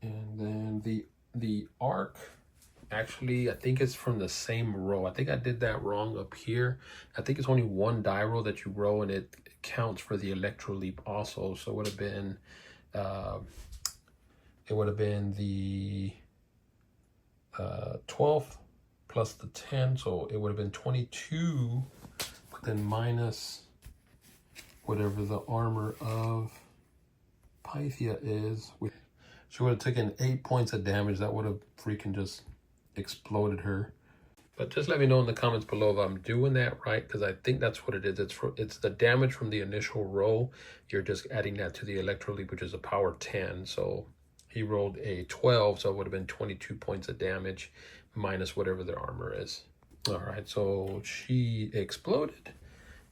And then the arc, actually, I think it's from the same row. I think I did that wrong up here. I think it's only 1 die roll that you roll, and it counts for the electro leap also. So it would have been the 12th plus the 10, so it would have been 22, but then minus whatever the armor of Pythia is. She would have taken 8 points of damage. That would have freaking just exploded her. But just let me know in the comments below if I'm doing that right, because I think that's what it is. It's the damage from the initial roll. You're just adding that to the electro leap, which is a power 10. So he rolled a 12, so it would have been 22 points of damage minus whatever their armor is. All right, so she exploded.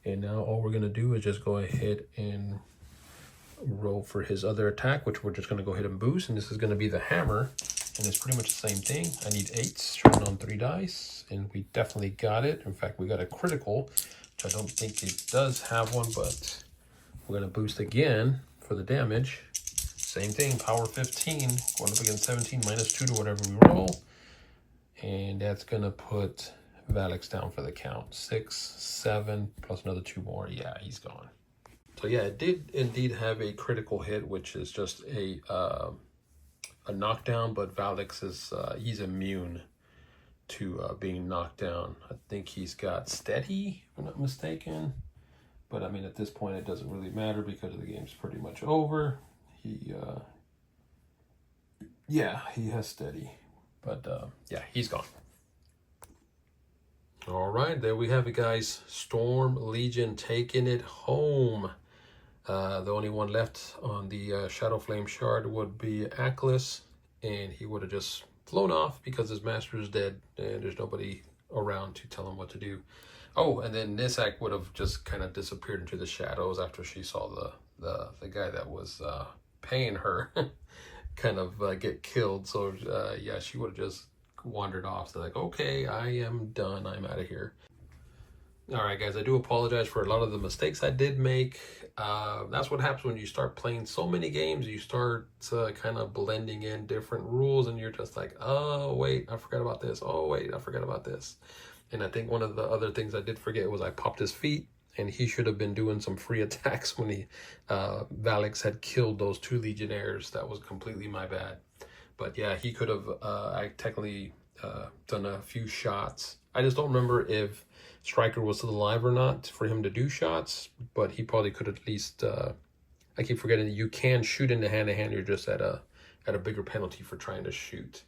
And now all we're going to do is just go ahead and roll for his other attack, which we're just going to go ahead and boost. And this is going to be the hammer. And it's pretty much the same thing. I need 8s shown on 3 dice. And we definitely got it. In fact, we got a critical, which I don't think it does have one, but we're going to boost again for the damage. Same thing, power 15, going up against 17, minus 2 to whatever we roll. And that's going to put Valix down for the count. 6, 7, plus another 2 more. Yeah, he's gone. So yeah, it did indeed have a critical hit, which is just a knockdown, but Valix is, he's immune to being knocked down. I think he's got steady, if I'm not mistaken. But I mean, at this point, it doesn't really matter because the game's pretty much over. Yeah, he has steady. But yeah, he's gone. All right, there we have it, guys. Storm Legion taking it home. The only one left on the ShadowFlame Shard would be Aklis, and he would have just flown off because his master is dead and there's nobody around to tell him what to do. Oh, and then Nisak would have just kind of disappeared into the shadows after she saw the guy that was paying her kind of get killed. So yeah, she would have just wandered off. So like, okay, I am done. I'm out of here. All right, guys, I do apologize for a lot of the mistakes I did make. That's what happens when you start playing so many games. You start kind of blending in different rules, and you're just like, oh, wait, I forgot about this. Oh, wait, I forgot about this. And I think one of the other things I did forget was I popped his feet, and he should have been doing some free attacks when Valix had killed those 2 Legionnaires. That was completely my bad. But yeah, he could have, I technically done a few shots. I just don't remember if Striker was still alive or not for him to do shots, but he probably could at least, I keep forgetting that you can shoot into hand-to-hand. You're just at a bigger penalty for trying to shoot.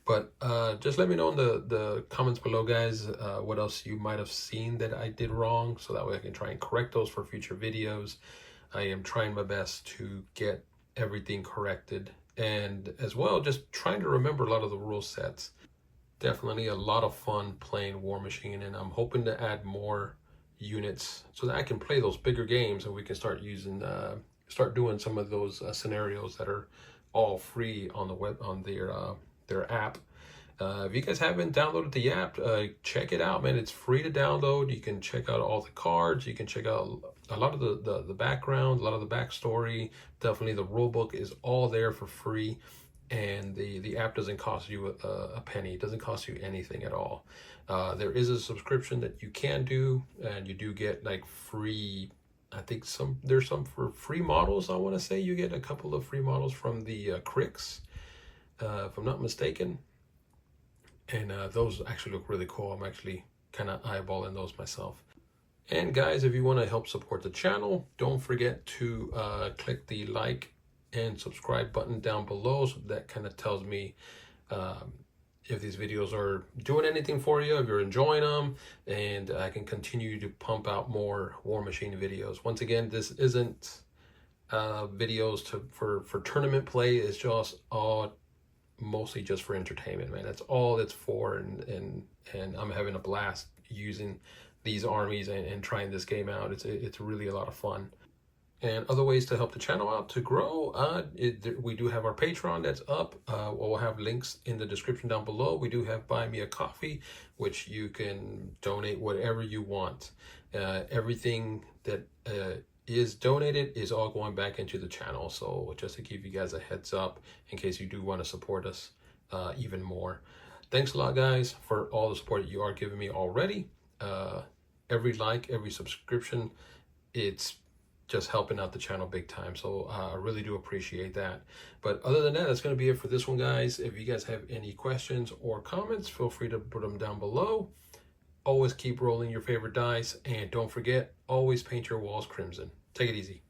But just let me know in the comments below, guys, what else you might have seen that I did wrong, so that way I can try and correct those for future videos. I am trying my best to get everything corrected, and as well, just trying to remember a lot of the rule sets. Definitely a lot of fun playing Warmachine, and I'm hoping to add more units so that I can play those bigger games and we can start using, start doing some of those scenarios that are all free on the web, on their app. If you guys haven't downloaded the app, check it out, man. It's free to download. You can check out all the cards. You can check out a lot of the background, a lot of the backstory. Definitely the rule book is all there for free. And the app doesn't cost you a penny. It doesn't cost you anything at all. There is a subscription that you can do, and you do get like free, I think there's some for free models. I want to say you get a couple of free models from the Cricks, if I'm not mistaken. And those actually look really cool. I'm actually kind of eyeballing those myself. And guys, if you want to help support the channel, don't forget to click the like and subscribe button down below, so that kind of tells me if these videos are doing anything for you, if you're enjoying them, and I can continue to pump out more Warmachine videos. Once again, this isn't videos for tournament play. It's just all mostly just for entertainment, man. That's all it's for, and I'm having a blast using these armies and trying this game out. It's really a lot of fun. And other ways to help the channel out to grow, we do have our Patreon that's up. We'll have links in the description down below. We do have Buy Me a Coffee, which you can donate whatever you want. Everything that is donated is all going back into the channel. So just to give you guys a heads up in case you do want to support us even more. Thanks a lot, guys, for all the support that you are giving me already. Every like, every subscription, it's just helping out the channel big time. So I really do appreciate that. But other than that, that's going to be it for this one, guys. If you guys have any questions or comments, feel free to put them down below. Always keep rolling your favorite dice, and don't forget, always paint your walls crimson. Take it easy.